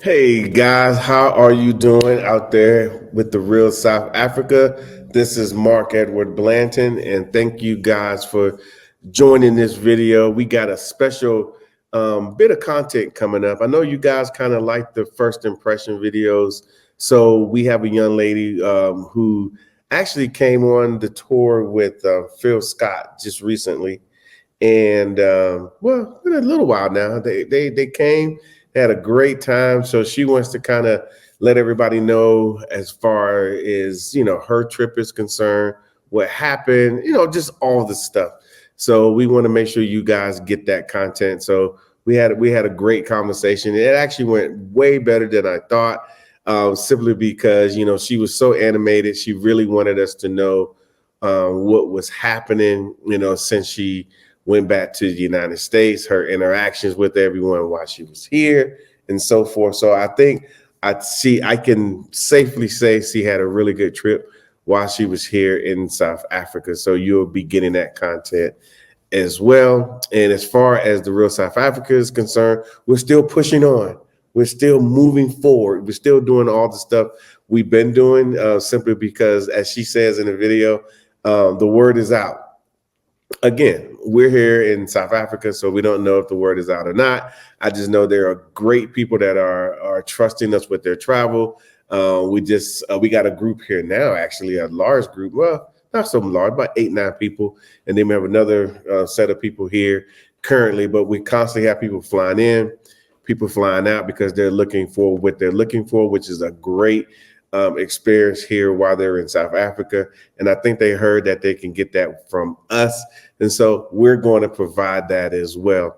Hey guys, how are you doing out there with the real South Africa? This is Mark Edward Blanton, and thank you guys for joining this video. We got a special bit of content coming up. I know you guys kind of like the first impression videos, so we have a young lady who actually came on the tour with Phil Scott just recently, and well, in a little while now. They came. Had a great time. So she wants to kind of let everybody know as far as, her trip is concerned, what happened, just all the stuff. So we want to make sure you guys get that content. So we had a great conversation. It actually went way better than I thought, simply because, she was so animated. She really wanted us to know what was happening, since she went back to the United States, her interactions with everyone while she was here and so forth. So I think I can safely say she had a really good trip while she was here in South Africa. So you'll be getting that content as well. And as far as the real South Africa is concerned, we're still pushing on. We're still moving forward. We're still doing all the stuff we've been doing, simply because, as she says in the video, the word is out. Again, we're here in South Africa, so we don't know if the word is out or not. I just know there are great people that are trusting us with their travel. We got a group here now, actually, a large group. Well, not so large, about 8-9 people. And then we have another set of people here currently, but we constantly have people flying in, people flying out because they're looking for what they're looking for, which is a great experience here while they're in South Africa. And I think they heard that they can get that from us. And so we're going to provide that as well.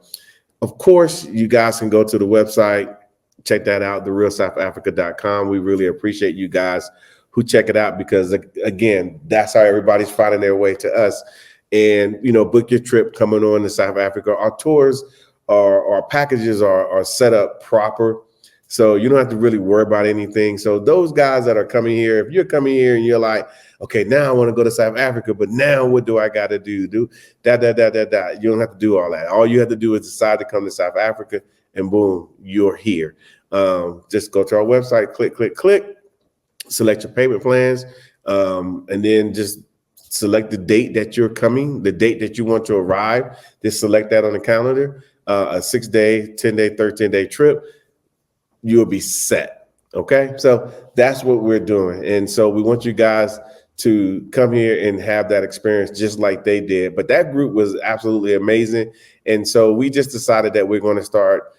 Of course, you guys can go to the website, check that out, therealsouthafrica.com. We really appreciate you guys who check it out because, again, that's how everybody's finding their way to us. And, book your trip coming on to South Africa. Our tours, our packages are set up proper. So you don't have to really worry about anything. So those guys that are coming here, if you're coming here and you're like, okay, now I want to go to South Africa, but now what do I got to do? You don't have to do all that. All you have to do is decide to come to South Africa and boom, you're here. Just go to our website, click, select your payment plans, and then just select the date that you're coming, the date that you want to arrive. Just select that on the calendar, a 6-day, 10-day, 13-day trip. You'll be set. Okay. So that's what we're doing. And so we want you guys to come here and have that experience just like they did. But that group was absolutely amazing. And so we just decided that we're going to start,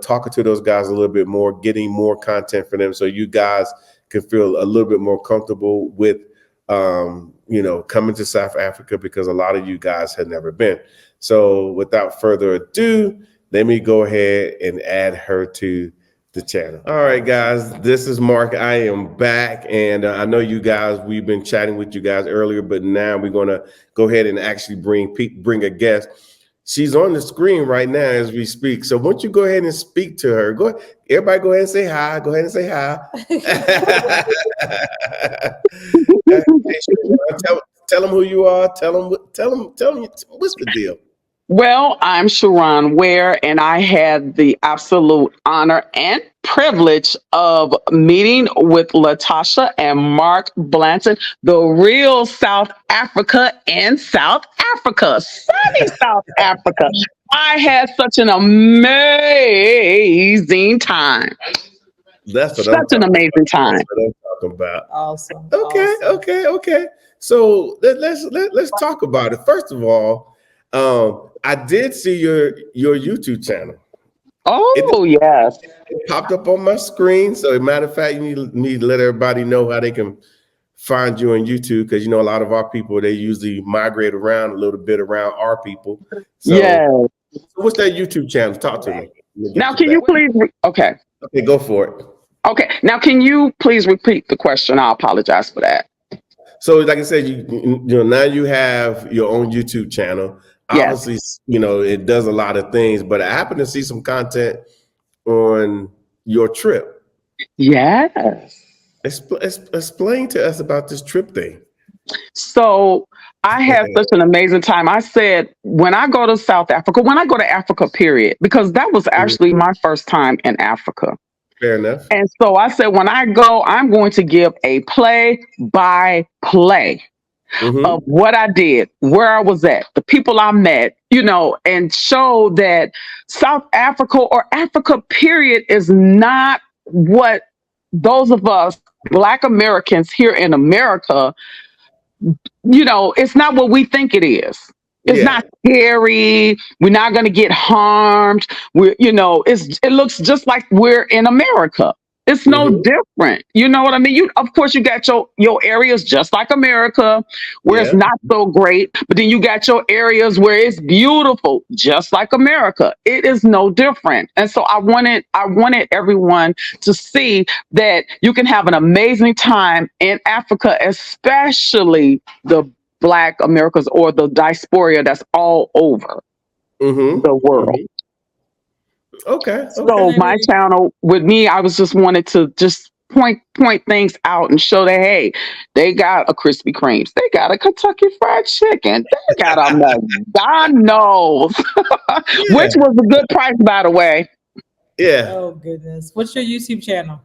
talking to those guys a little bit more, getting more content for them. So you guys can feel a little bit more comfortable with, coming to South Africa because a lot of you guys had never been. So without further ado, let me go ahead and add her to the channel. All right, guys, this is Mark. I am back, and I know you guys, we've been chatting with you guys earlier, but now we're going to go ahead and actually bring a guest. She's on the screen right now as we speak. So why don't you go ahead and speak to her? Everybody go ahead and say hi. Go ahead and say hi. Tell them who you are. Tell them what's the deal. Well, I'm Shuron Ware, and I had the absolute honor and privilege of meeting with Latasha and Mark Blanton, the real South Africa in South Africa, sunny South Africa. I had such an amazing time. That's what such an amazing time. That's what I'm talking about. Awesome. Okay, awesome. okay. So let's talk about it. First of all, I did see your YouTube channel. Oh, yes. It popped up on my screen. So, as a matter of fact, you need to let everybody know how they can find you on YouTube because, a lot of our people, they usually migrate around a little bit around our people. So, yes. So what's that YouTube channel? Talk to me. Now, can you please? Okay, go for it. Okay. Now, can you please repeat the question? I apologize for that. So, like I said, now you have your own YouTube channel. Yes. Obviously, it does a lot of things, but I happen to see some content on your trip. Yes. Explain to us about this trip thing. So I had such an amazing time. I said, when I go to South Africa, when I go to Africa, period, because that was actually my first time in Africa. Fair enough. And so I said, when I go, I'm going to give a play by play of Mm-hmm. what I did, where I was at, the people I met, and show that South Africa or Africa, period, is not what those of us Black Americans here in America, it's not what we think it is. It's Yeah. not scary. We're not going to get harmed. It looks just like we're in America. It's no Mm-hmm. different. You know what I mean? Of course, you got your areas just like America where it's Yeah. not so great, but then you got your areas where it's beautiful, just like America. It is no different. And so I wanted everyone to see that you can have an amazing time in Africa, especially the Black Americas or the diaspora that's all over Mm-hmm. the world. Mm-hmm. Okay. So Okay. my Definitely. channel with me, I was just wanted to just point things out and show that hey, they got a Krispy Kremes, they got a Kentucky Fried Chicken, they got a McDonald's, Yeah. which was a good price, by the way. Yeah. Oh goodness. What's your YouTube channel?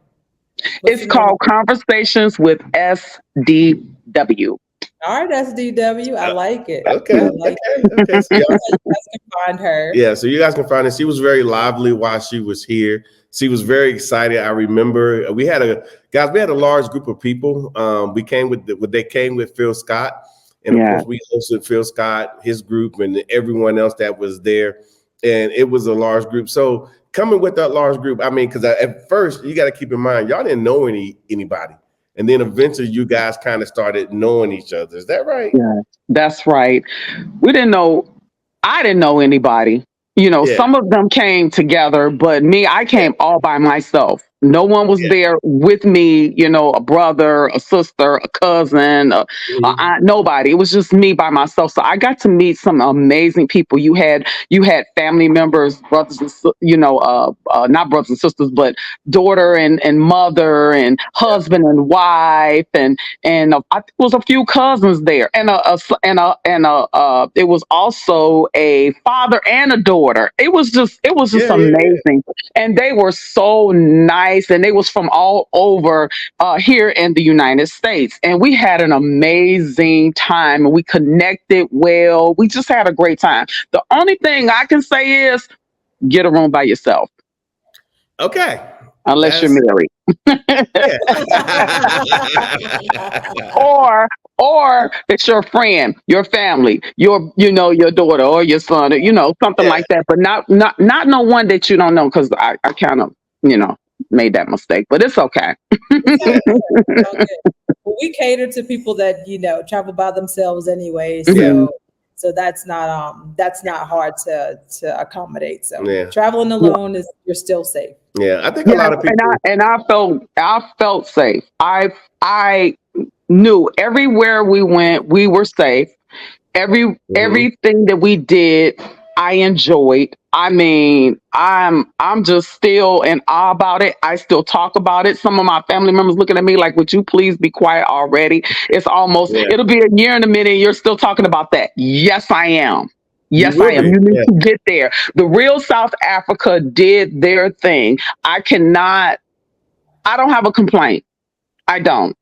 What's It's the name of called it? Conversations with SDW. All right, SDW. I Uh, like it. I okay. like it. Okay. Okay. So y'all, You guys can find her. yeah. So you guys can find it. She was very lively while she was here. She was very excited. I remember we had a large group of people. We came with they came with Phil Scott, and of Yeah. course we hosted Phil Scott, his group, and everyone else that was there, and it was a large group. So coming with that large group, I mean, because at first you got to keep in mind y'all didn't know anybody, and then eventually you guys kind of started knowing each other. Is that right? Yeah, that's right. We didn't know, I didn't know anybody. Yeah. Some of them came together, but me, I Yeah. came all by myself. No one was Yeah. there with me, a brother, a sister, a cousin, a Mhm. aunt, nobody. It was just me by myself. So I got to meet some amazing people. You had family members, brothers and not brothers and sisters, but daughter and mother and Yeah. husband and wife and I think it was a few cousins there, it was also a father and a daughter. It was just Yeah. Yeah. amazing, and they were so nice, and they was from all over here in the United States, and we had an amazing time, and we connected well. We just had a great time. The only thing I can say is get a room by yourself, Okay. unless you're That's married. yeah. or it's your friend, your family, your daughter or your son, or something Yeah. like that. But not no one that you don't know, because I kind of made that mistake, but it's okay. It's all Yeah. good. It's all good. Well, we cater to people that travel by themselves anyway, Yeah. Mhm. so that's not hard to accommodate. So Yeah. traveling Yeah, alone is you're still safe. Yeah. I think a yes, lot of and I people. and I felt safe. I knew everywhere we went, we were safe. Mhm. Everything that we did, I enjoyed. I mean, I'm just still in awe about it. I still talk about it. Some of my family members looking at me like, would you please be quiet already? Yeah. It'll be a year and a minute, and you're still talking about that. Yes, I am. You Yes, I will am. be. You need Yeah. to get there. The real South Africa did their thing. I don't have a complaint. I don't.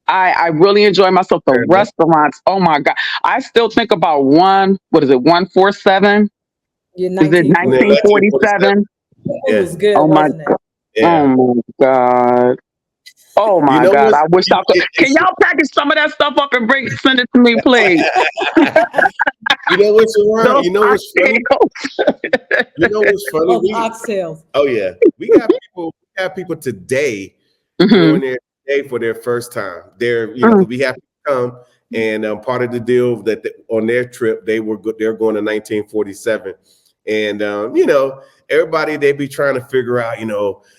I really enjoy myself. The Fair enough. restaurants, oh my God. I still think about what is it, 147? You're Is it 1947. 1947. 1947? It Yeah. was good, Oh my wasn't it? God. Yeah. Oh my God. Oh You my know God. what's I wish I could. Can it's y'all package some of that stuff up and send it to me, please? you know what's wrong? Those You know what's funny? oxtails. You know what's funny? Oh, the oxtails. Oh yeah, we have people today Hmm. going there today for their first time. Because Mm. we have to come, and part of the deal that on their trip they're going to 1947, and everybody they be trying to figure out,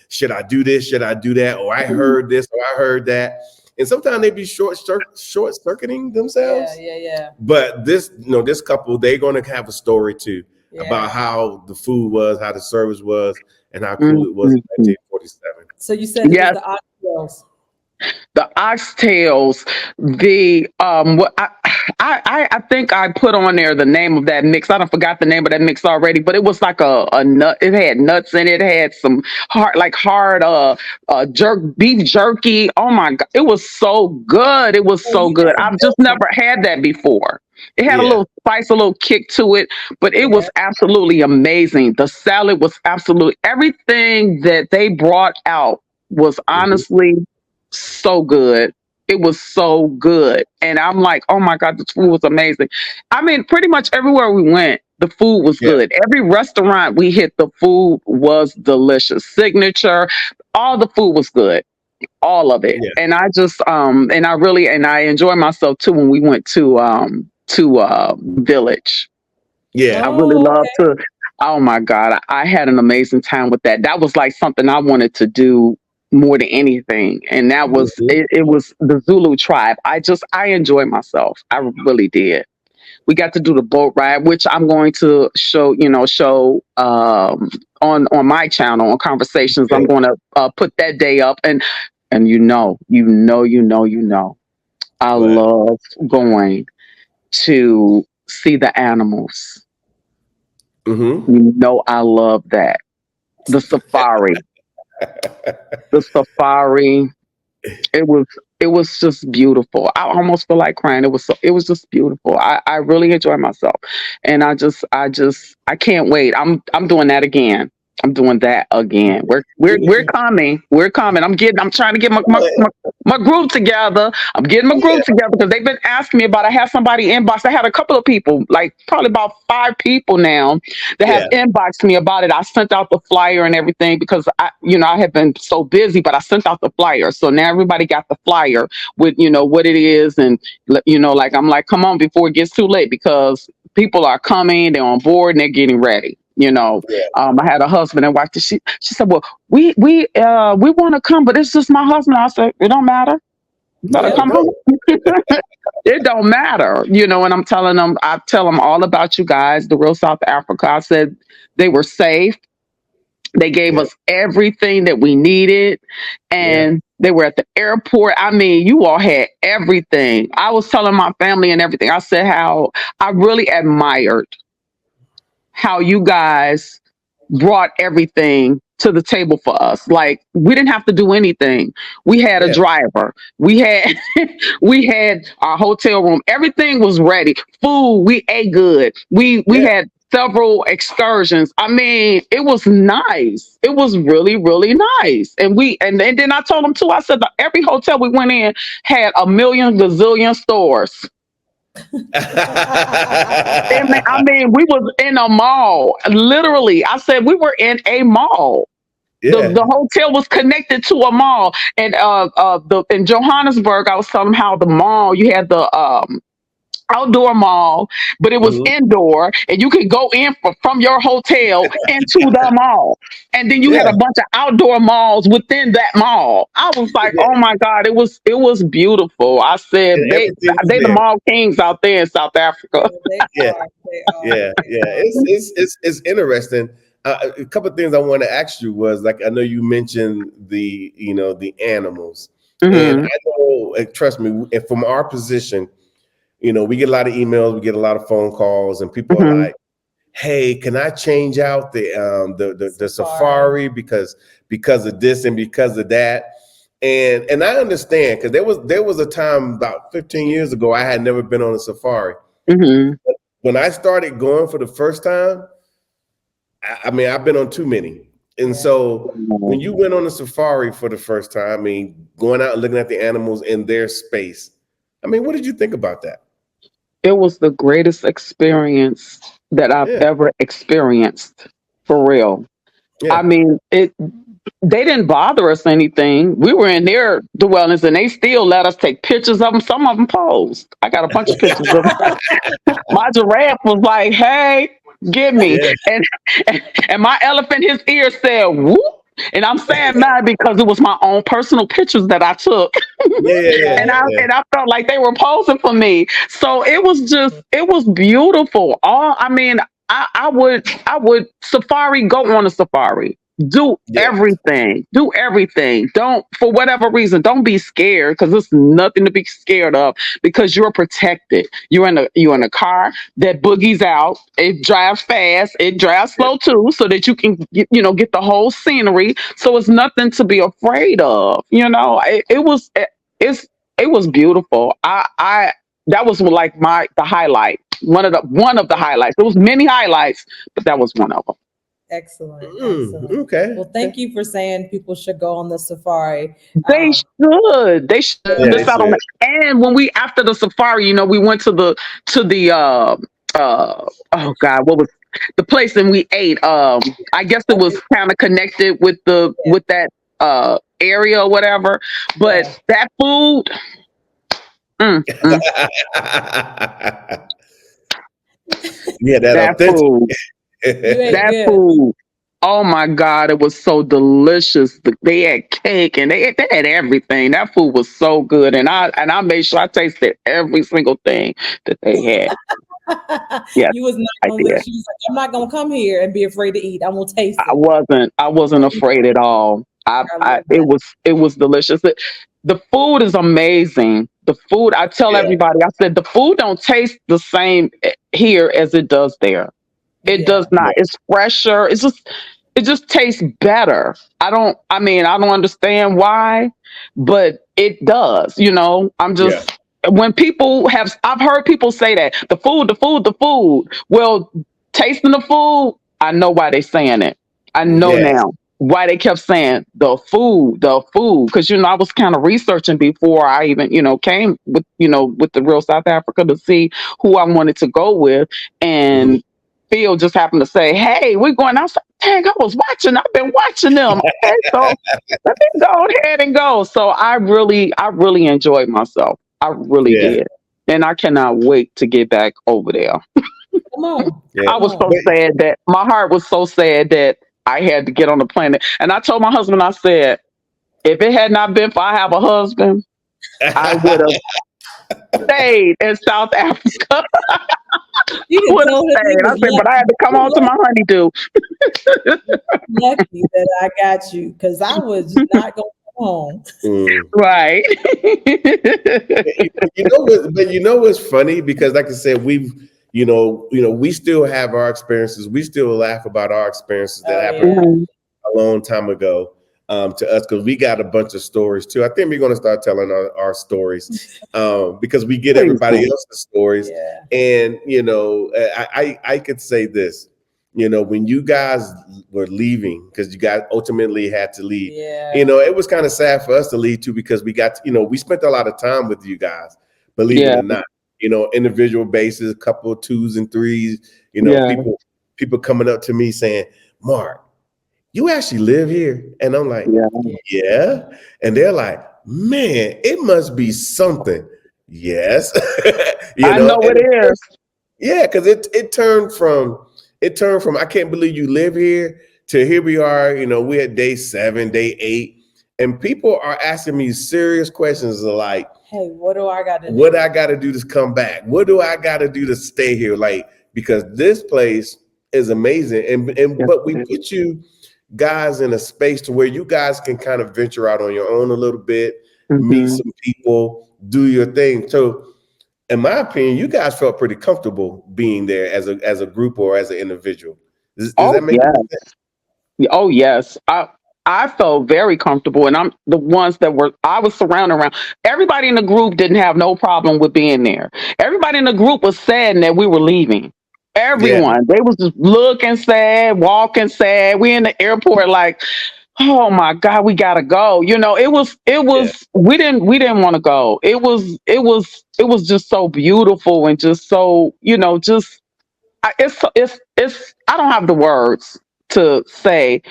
should I do this, should I do that, or I heard this, or I heard that, and sometimes they be short circuiting Yeah, themselves. yeah, yeah, But this couple, they're going to have a story too about yeah. how the food was, how the service was, and how cool Mm, it was mm, in mm. 1947. So you said it was Yes. the oxtails. the oxtails, the what I think I put on there the name of that mix. I don't forgot the name of that mix already, but it was like a nut. It had nuts in it. It had some hard jerk beef jerky. Oh my god, it was so good. It was Oh, so you got good. some I've just Belgian. never had that before. It had a Yeah. little spice, a little kick to it, but it Yeah. was absolutely amazing. The salad was absolutely everything that they brought out was Mhm. honestly so good. It was so good. And I'm like, oh my God, this food was amazing. I mean, pretty much everywhere we went, the food was Yeah. good. Every restaurant we hit, the food was delicious. Signature, all the food was good. All of it. Yeah. And I just and I enjoyed myself too when we went to Village. Yeah. I really Oh, love okay. to. Oh my God, I had an amazing time with that. That was like something I wanted to do more than anything, and that was Mhm. it. It was the Zulu tribe. I enjoyed myself. I really did. We got to do the boat ride, which I'm going to show on my channel on Conversations. I'm Okay. going to put that day up, and I What? love going to see the animals. Mm-hmm. You know, I love that. The safari, the safari. It was, it was just beautiful. I almost feel like crying. It was just beautiful. I really enjoyed myself, and I can't wait. I'm doing that again. I'm doing that again. We're coming. We're coming. I'm trying to get my group together. I'm getting my Yeah. group together because they've been asking me about. I had somebody inbox. I had a couple of people, like probably about 5 people now, that have Yeah. inboxed me about it. I sent out the flyer and everything because I have been so busy, but I sent out the flyer. So now everybody got the flyer with, what it is. And, like, I'm like, come on before it gets too late because people are coming, they're on board and they're getting ready. Yeah. I had a husband and wife. She said, well, we want to come, but it's just my husband. I said, it don't matter. You better Yeah. Yep. come Go. on. It don't matter, and I'm telling them, I tell them all about you guys, the real South Africa. I said they were safe. They gave Yeah. us everything that we needed, Yeah. and they were at the airport. I mean, you all had everything. I was telling my family and everything. I said how I really admired how you guys brought everything to the table for us. Like we didn't have to do anything. We had a Yeah. driver. We had we had our hotel room. Everything was ready. Food, we ate good. We Yeah. had several excursions. I mean, it was nice. It was really, really nice. And then I told them too, I said that every hotel we went in had a million gazillion stores. I mean, we was in a mall. Literally, I said we were in a mall. The Yeah. hotel was connected to a mall, and the in Johannesburg, I was telling them how the mall you had the outdoor mall, but it was Mhm. indoor, and you could go in from your hotel into the mall. And then you had Yeah. a bunch of outdoor malls within that mall. I was like, Yeah. oh my God, it was beautiful. I And said everything was they the there. mall kings out there in South Africa. Yeah, they Yeah. are. They are. Yeah. They Yeah. are. It's interesting. A couple of things I want to ask you was like I know you mentioned the animals, and Hmm. I know trust me, and from our position, we get a lot of emails, we get a lot of phone calls, and people are Hmm. like, "Hey, can I change out the Safari. Safari because of this and because of that?" And I understand because there was a time about 15 years ago I had never been on a Safari. Hmm. When I started going for the first time, I mean I've been on too many, and Yeah. so when you went on a Safari for the first time, I mean going out and looking at the animals in their space, I mean, what did you think about that? It was the greatest experience that I've Yeah, ever experienced, for real. yeah. I mean, they didn't bother us anything. We were in their dwellings and they still let us take pictures of them. Some of them posed. I got a bunch of pictures of them. My giraffe was like, hey, get me. Yeah, And my elephant, his ear said, whoop. And I'm saying that because it was my own personal pictures that I took. yeah, yeah, yeah, and Right. I yeah, and I felt like they were posing for me. So it was beautiful. I mean, I would safari go on a safari. Do Yeah. everything. Do everything. Don't, for whatever reason, don't be scared because there's nothing to be scared of because you're protected. You're in a car that boogies out. It drives fast. It drives Yeah. slow too, so that you can get the whole scenery. So it's nothing to be afraid of. It's it was beautiful. I that was like the highlight. One of the highlights. There was many highlights, but that was one of them. Excellent, excellent. Okay. Well, thank you for saying people should go on the safari. They Um, should. They shouldn't Yeah, they miss out on should. it. And when we after the safari, we went to the oh God, what was the place and we ate? I guess it was kind of connected with the yeah, with that area or whatever. But yeah. that food, mm, mm, Yeah, that that authentic. food, You ate that good. food. Oh my God, it was so delicious. They had cake and they had everything. That food was so good, and I made sure I tasted every single thing that they had. Yes, You was not I gonna did. let you was like, I'm not gonna come here and be afraid to eat. I'm gonna taste I it. wasn't. I wasn't afraid at all. I love It that. was delicious. The food is amazing. The food. I tell Yeah, everybody. I said the food don't taste the same here as it does there. It does Yeah, yeah, not. It's fresher. It just tastes better. I don't understand why, but it does. I'm yeah, just when people have I've heard people say that the food, the food, the food. Well, tasting the food, I know why they're saying it. I know yeah, yeah, now why they kept saying the food. Because I was kind of researching before I even, came with the real South Africa to see who I wanted to go with. mhm. And Phil just happened to say, "Hey, we're going." I was like, "Dang, I was watching. I've been watching them." Okay, so let me go ahead and go. So I really enjoyed myself. I really Yeah, did, and I cannot wait to get back over there. come on, yeah. I come was on. so But sad that my heart was so sad that I had to get on the plane. And I told my husband, I said, if it had not been for I have a husband, I would have stayed in South Africa. You I didn't would have told him he stayed. I was said, but I had lucky. to come You on to my honeydew. lucky that I got you because I was not gonna come home. mm. Right. But you know what's funny? Because like I said, we still have our experiences. We still laugh about our experiences that Oh happened yeah, Mhm. a long time ago to us because we got a bunch of stories too. I think we're going to start telling our stories because we get Please everybody do. else's stories. yeah, And I could say this. When you guys were leaving, because you guys ultimately had to leave, yeah, it was kind of sad for us to leave too because we spent a lot of time with you guys, believe it Yeah. or not. Individual basis, a couple of twos and threes. Yeah. People coming up to me saying, "Mark, you actually live here?" And I'm like, Yeah. yeah. "Yeah." And they're like, "Man, it must be something." Yes. I know And it is. yeah, because it turned from I can't believe you live here to here we are, we at day 7, day 8, and people are asking me serious questions like, Hey, what do I got to what do? I got to do to come back? What do I got to do to stay here? Like, because this place is amazing, and Yes, but we it is. put you guys in a space to where you guys can kind of venture out on your own a little bit, meet Mhm. some people, do your thing. So, in my opinion, you guys felt pretty comfortable being there as a group or as an individual. Does Oh that make yeah. any sense? Oh yes. I felt very comfortable, and I'm the ones that were I was surrounded around. Everybody in the group didn't have no problem with being there. Everybody in the group was sad that we were leaving. Yeah, Everyone, they was just looking sad, walking sad. We in the airport like, oh my God, we gotta go. It yeah, was we didn't want to go. It was just so beautiful and just so, just it's I don't have the words to say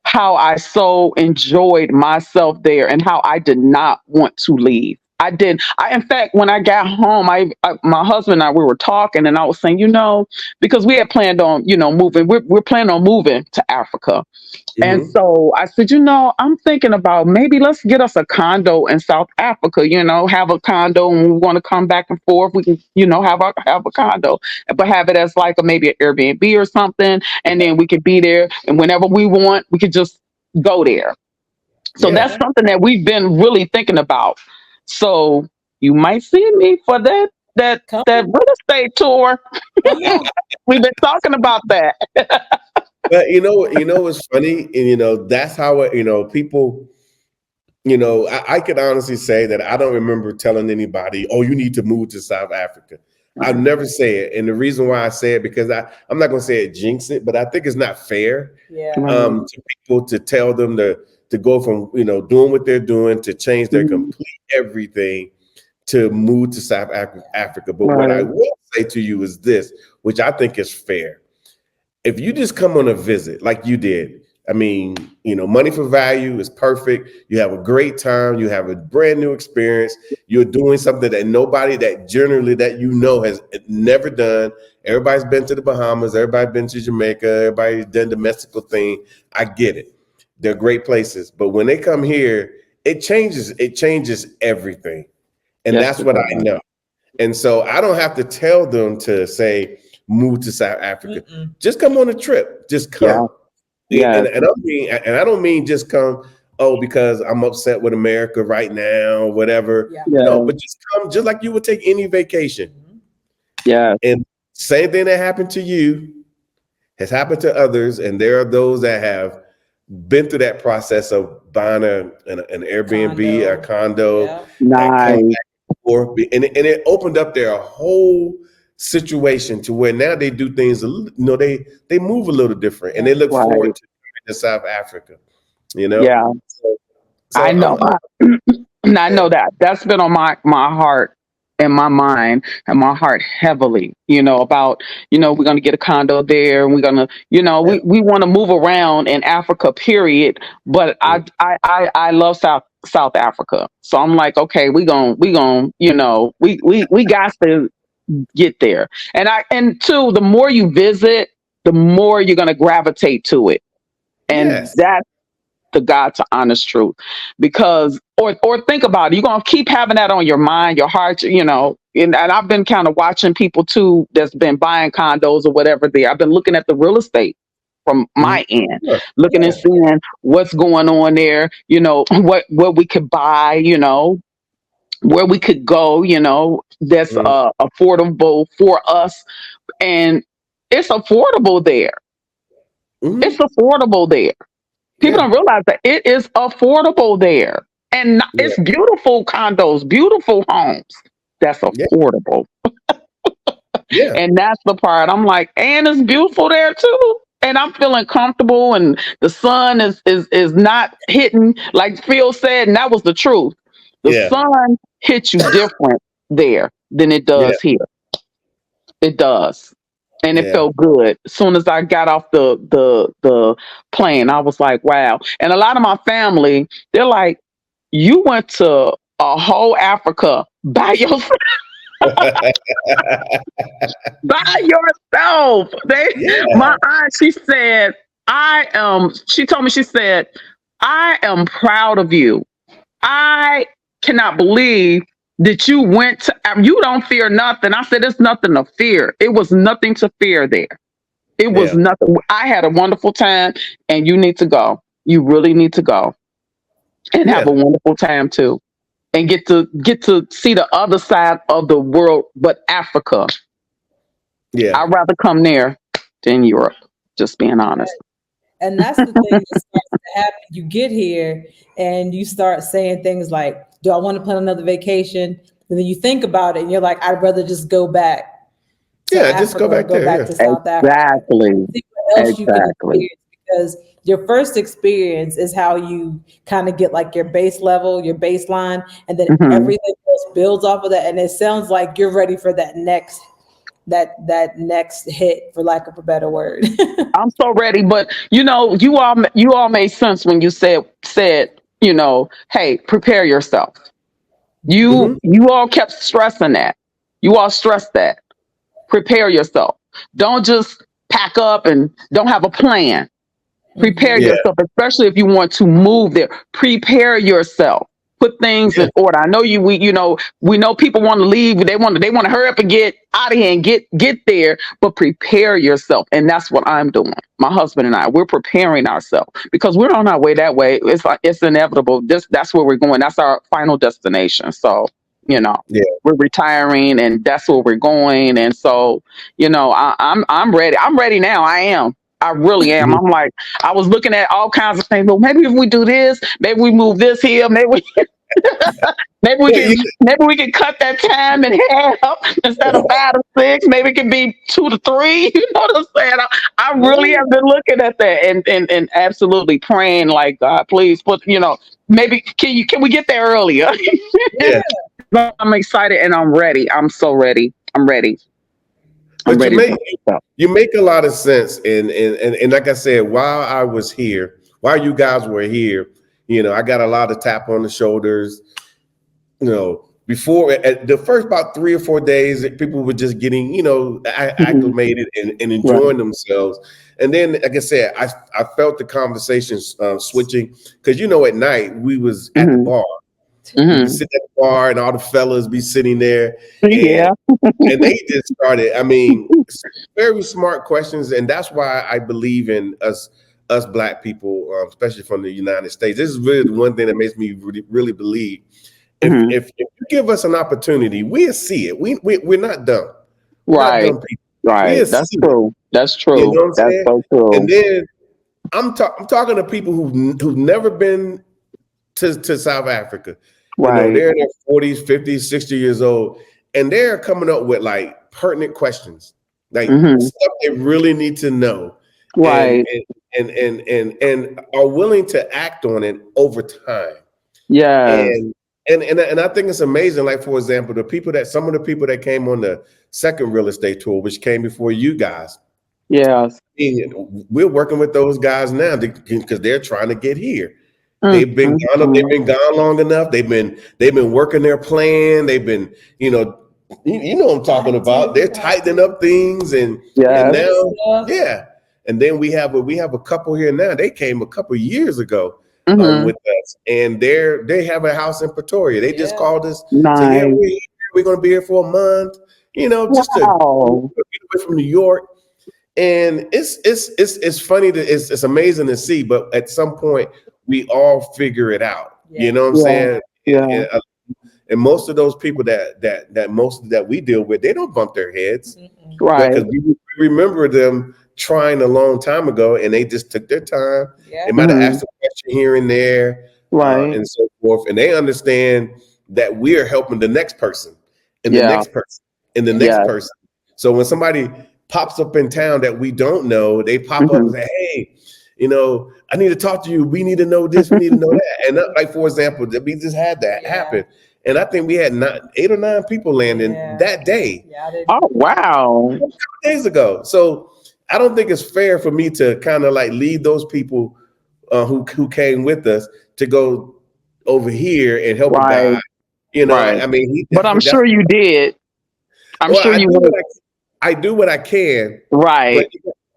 how I so enjoyed myself there and how I did not want to leave. I didn't. In fact, when I got home, my husband and I, we were talking, and I was saying, because we had planned on, moving. We're planning on moving to Africa, and Hmm. so I said, I'm thinking about maybe let's get us a condo in South Africa. Have a condo, and we want to come back and forth. We can, have a condo, but have it as like maybe an Airbnb or something, and then we could be there, and whenever we want, we could just go there. So Yeah. that's something that we've been really thinking about. So you might see me for Come, that real estate tour. come on. We've been talking about that. But what's funny, and that's how people. I could honestly say that I don't remember telling anybody, "Oh, you need to move to South Africa." I've never say it, and the reason why I say it because I'm not going to say it jinx it, but I think it's not fair Yeah. Right. to people to tell them to go from doing what they're doing to change their Mhm. complete everything to move to South Africa. But what I Right. will say to you is this, which I think is fair. If you just come on a visit like you did, I mean, money for value is perfect. You have a great time. You have a brand new experience. You're doing something that nobody that generally that has never done. Everybody's been to the Bahamas. Everybody's been to Jamaica. Everybody's done the Mexico thing. I get it. They're great places. But when they come here, it changes. It changes everything. And Yes, that's it what I does. know. And so I don't have to tell them to say, move to South Africa. Mm-mm. Just come on a trip. Just Yeah. come. Yes. And I don't mean just come, oh, because I'm upset with America right now, whatever. Yeah. No, Yeah. but just come just like you would take any vacation. Mhm. Yeah. And same thing that happened to you has happened to others. And there are those that have been through that process of buying an Airbnb, a Condo. condo, Yeah. and come Nice. or and it opened up their whole situation to where now they do things they move a little different and Yeah. they look forward Right. to coming to South Africa, you know. Yeah. So I know. And I know that that's been on my heart and my mind and my heart heavily, about, we're going to get a condo there and we're going to, we want to move around in Africa, period. But I love South Africa. So I'm like, okay, we got to get there. And two, the more you visit, the more you're going to gravitate to it. And yes, that's the God to honest truth. Because or think about it, you're gonna keep having that on your mind, your heart, and I've been kind of watching people too that's been buying condos or whatever there. I've been looking at the real estate from mhm, my end, sure, looking and yeah, seeing what's going on there, what we could buy, where we could go, that's mhm, affordable for us. And it's affordable there. It's mhm, affordable there. People yeah, don't realize that it is affordable there. And yeah, it's beautiful condos, beautiful homes. That's yeah, affordable. yeah, And that's the part I'm like, and it's beautiful there too. And I'm feeling comfortable and the sun is not hitting, like Phil said, and that was the truth. The yeah, sun hits you different there than it yeah, does here. It does. And it yeah, felt good. As soon as I got off the plane, I was like, wow. And a lot of my family, they're like, you went to a whole Africa by yourself, by yourself. yeah, My aunt, she said, she told me, she said, I am proud of you. I cannot believe that you went to, you don't fear nothing. I said, it's nothing to fear. It was nothing to fear there. It was yeah, nothing. I had a wonderful time, and you need to go. You really need to go and have a yeah, wonderful time too, and get to see the other side of the world, but Africa. yeah, I'd rather come there than Europe. Just being honest. And that's the thing that starts to happen. You get here and you start saying things like, do I want to plan another vacation? And then you think about it and you're like, I'd rather just go back to yeah. Just go Africa or back go there. back Yeah, to South Africa. Exactly. See what else you can Exactly. experience, because your first experience is how you kind of get like your base level, your baseline, and then Hmm. everything else builds off of that. And it sounds like you're ready for that next hit, for lack of a better word. I'm so ready, but you all made sense when you said, hey, prepare yourself. Mm-hmm. You all kept stressing that. You all stressed that. Prepare yourself. Don't just pack up and don't have a plan. Prepare Yeah. yourself, especially if you want to move there. Prepare yourself. Put things Yeah. in order. I know we know people want to leave. They want to hurry up and get out of here and get there. But prepare yourself, and that's what I'm doing. My husband and I, we're preparing ourselves because we're on our way that way. It's inevitable. That's where we're going. That's our final destination. So you know Yeah. we're retiring, and that's where we're going. And so I'm ready. I'm ready now. I am. I really am. Mhm. I'm like, I was looking at all kinds of things. Well, maybe if we do this, maybe we move this here, maybe we Well, can maybe we can cut that time in half instead of 5 to 6. Maybe it can be 2 to 3. You know what I'm saying? I really Yeah. have been looking at that and absolutely praying like God, please put maybe can we get there earlier? yeah. I'm excited and I'm ready. I'm so ready. I'm ready. I'm But ready to go. you make a lot of sense, and like I said, while I was here, while you guys were here, I got a lot of tap on the shoulders. Before at the first about 3 or 4 days, people were just getting, Mhm. acclimated and Right. enjoying themselves. And then, like I said, I felt the conversations switching because at night we was at the Hmm. bar. We be Hmm. sitting at the bar, and all the fellas be sitting there, and Yeah. and they just started. I mean, very smart questions, and that's why I believe in us black people, especially from the United States. This is really the one thing that makes me really, really believe. Hmm. If you give us an opportunity, we'll see it. We're not dumb. We're not Right. dumb people. Right. We'll That's see it. true. That's You know true. what I'm That's saying? so And true. then I'm talking to people who've never been to South Africa. Right. They're in their 40s, 50s, 60 years old, and they're coming up with like pertinent questions, like Hmm. stuff they really need to know, and Right. and are willing to act on it over time. Yes. And I think it's amazing. Like, for example, some of the people that came on the second real estate tour, which came before you guys, Yes. we're working with those guys now because they're trying to get here. Mm, mm, They've mm. been gone long enough. They've been working their plan. They've been, you know what I'm talking about. They're tightening up things, and Yes. now, yeah. And then we have a couple here now. They came a couple years ago Hmm. with us, and they have a house in Pretoria. They just called us, say, yeah, Nice. we're going to be here for a month, just to get Wow. away from New York. And it's funny it's amazing to see, but at some point we all figure it out. You Yeah. know what I'm Yeah. saying? Yeah. And most of those people that we deal with, they don't bump their heads Mm-mm. because Right. we remember them trying a long time ago, and they just took their time. Yeah. They might have Hmm. asked a question here and there, Right. and so forth, and they understand that we are helping the next person, and the Yeah. next person, and the Yeah. next Yes. person. So when somebody pops up in town that we don't know, they pop up Hmm. and say, "Hey, I need to talk to you. We need to know this. We need to know that." And like, for example, that we just had that Yeah. happen, and I think we had 8 or 9 people landing Yeah. that day Yeah. I didn't. Oh wow. days ago. So I don't think it's fair for me to kind of like lead those people who came with us to go over here and help a Right. guy. Right. I mean, But I'm that's sure you did. I'm well, sure you would. I do what I can, but Right.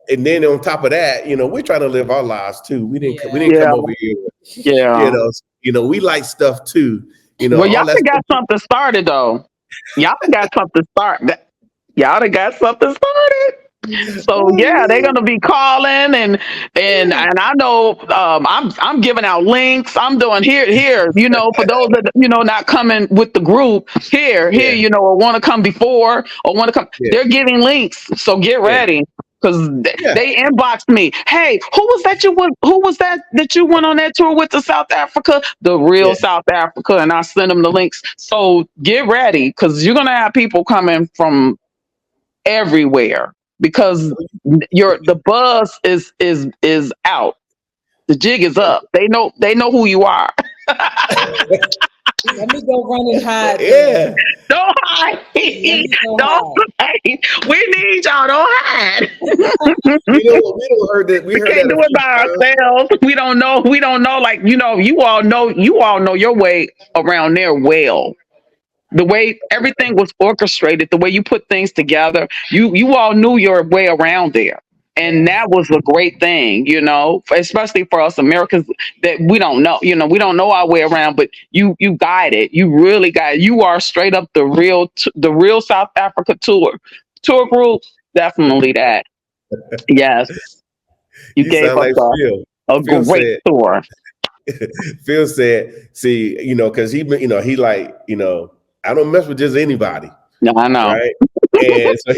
and then on top of that, we're trying to live our lives too. We Yeah. didn't come Yeah. over here, Yeah. we like stuff too. Well, y'all All that done got stuff. something started though. Y'all done got something started. Y'all done got something started. So Oh yeah, they're yeah, gonna be calling and yeah, I know I'm giving out links. I'm doing here. For those that not coming with the group here. yeah, Or want to come before or want to come. yeah, They're giving links. So get yeah, ready. Because yeah. they inboxed me. Hey, who was that you went on that tour with to South Africa? The real Yeah. South Africa, and I sent them the links. So get ready because you're gonna have people coming from everywhere because the buzz is out. The jig is up. They know who you are. Let me go run and hide then. Yeah. Don't hide. Let me go Don't hide. hide. We need y'all. Don't hide. We don't heard that. We We heard can't that a do it few by times. ourselves. We don't know. We don't know. Like you all know your way around there well. The way everything was orchestrated, the way you put things together, you all knew your way around there. And Yeah. that was a great thing, especially for us Americans that we don't know, we don't know our way around, but you guided, you really guided. You are straight up the real South Africa tour group. Definitely that. Yes, you You gave sound us like Phil. a Phil great said, tour. Phil said, see, because he like, I don't mess with just anybody, Yeah, I know. right? And so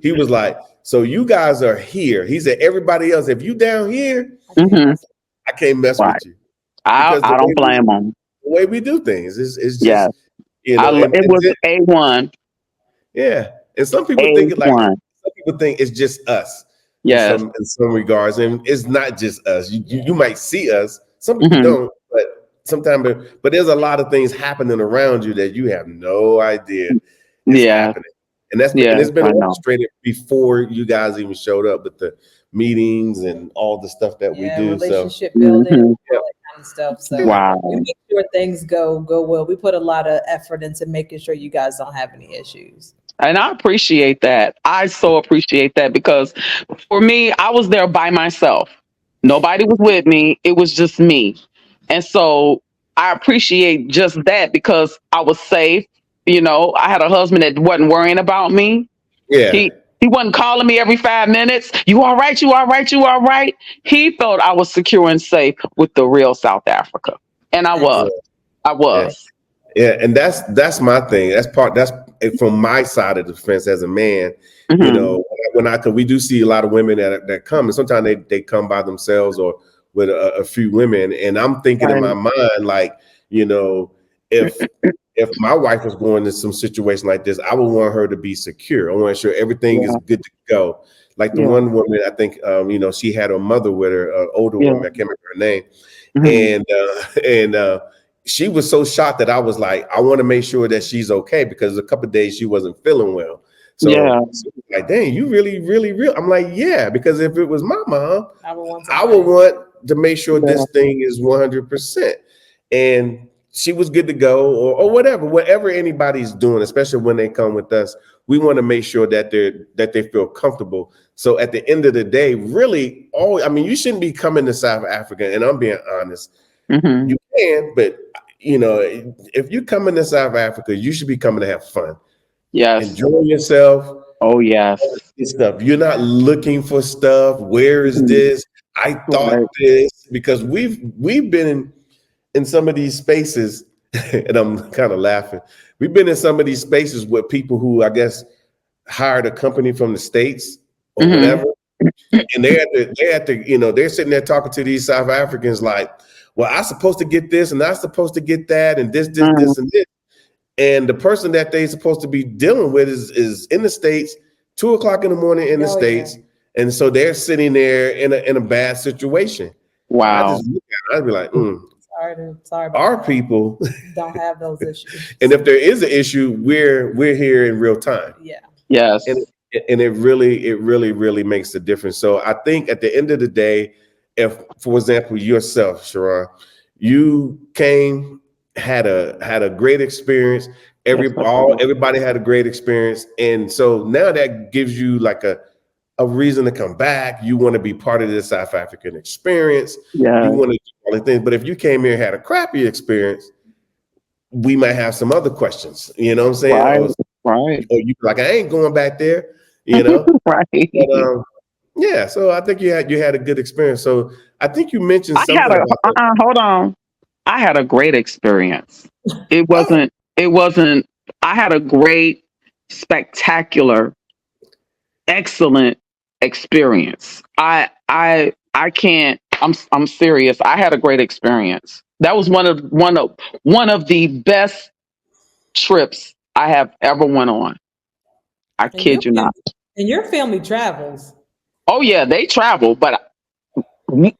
he was like, so you guys are here. He said, everybody else, if you down here, I can't Hmm. mess I can't mess Right. with you I because I don't blame them. the way we do things is Yes, just, and, it and was then, A1. yeah, and some people think it like A1. some people think it's just us Yes. in some regards, and it's not just us. You might see us. Some people Hmm. don't, but sometimes, but there's a lot of things happening around you that you have no idea is Yeah. happening, and Yes, it's been I know. orchestrated before you guys even showed up with the meetings and all the stuff that we Yeah, do. So relationship building, Hmm. yeah, all that kind of stuff. So we Wow. make sure things go well. We put a lot of effort into making sure you guys don't have any issues. And I appreciate that. I so appreciate that because for me, I was there by myself. Nobody was with me. It was just me. And so I appreciate just that because I was safe. I had a husband that wasn't worrying about me. yeah, He wasn't calling me every 5 minutes. You all right? You all right? You all right? He felt I was secure and safe with the real South Africa. And I yeah, was. Excellent. I yeah. was. Yeah, and that's my thing. That's from my side of the fence as a man. Hmm. When I, cause we do see a lot of women that come, and sometimes they come by themselves or with a few women, and I'm thinking in Right. my mind like, you know, if my wife was going to some situation like this, I would want her to be secure. I want to sure everything is Yeah. good to go. Like the Yeah. one woman, I think, she had her mother with her, older Yeah. woman. I can't remember her name, Hmm. and she was so shocked that I was like, I want to make sure that she's okay because a couple of days she wasn't feeling well. Yeah. So she was like, dang, you really, really real. I'm like, yeah, because if it was my mom, I would want I would somebody. want to make sure Yeah. this thing is 100%. And she was good to go or whatever anybody's doing, especially when they come with us, we want to make sure that they feel comfortable. So at the end of the day, really you shouldn't be coming to South Africa. And I'm being honest, Hmm. you can, but if you come into South Africa, you should be coming to have fun, Yes. enjoy yourself, Oh, all yes. this stuff. You're not looking for stuff. Where is Mhm. this? I thought Right. this because we've been in some of these spaces, and I'm kind of laughing. We've been in some of these spaces with people who I guess hired a company from the States or Hmm. whatever, and they're sitting there talking to these South Africans like, well, I'm supposed to get this and I'm supposed to get that and this and this. And the person that they're supposed to be dealing with is in the States, 2 o'clock in the morning in the Oh yeah. States. And so they're sitting there in a bad situation. And I Wow. just look at it, I'd be like, Sorry about our that. people, Don't have those issues. and if there is an issue, we're here in real time. Yeah. and Yes. and it really makes a difference. So I think at the end of the day, if for example yourself, Shuron, you came, had a great experience. Yes, I did. Everybody had a great experience, and so now that gives you like a reason to come back. You want to be part of this South African experience. You Yes. want to do all the things. But if you came here and had a crappy experience, we might have some other questions. You know what I'm saying? Right. Or Right. you like, I ain't going back there. You know. But Right. yeah, so I think you had a good experience. So I think you mentioned I had something a about the hold on. I had a great experience. It oh wasn't it wasn't I had a great, spectacular, excellent experience. I can't I'm serious. I had a great experience. That was one of the best trips I have ever went on. I And your kid you not. family, and your family travels. Oh yeah, they travel, but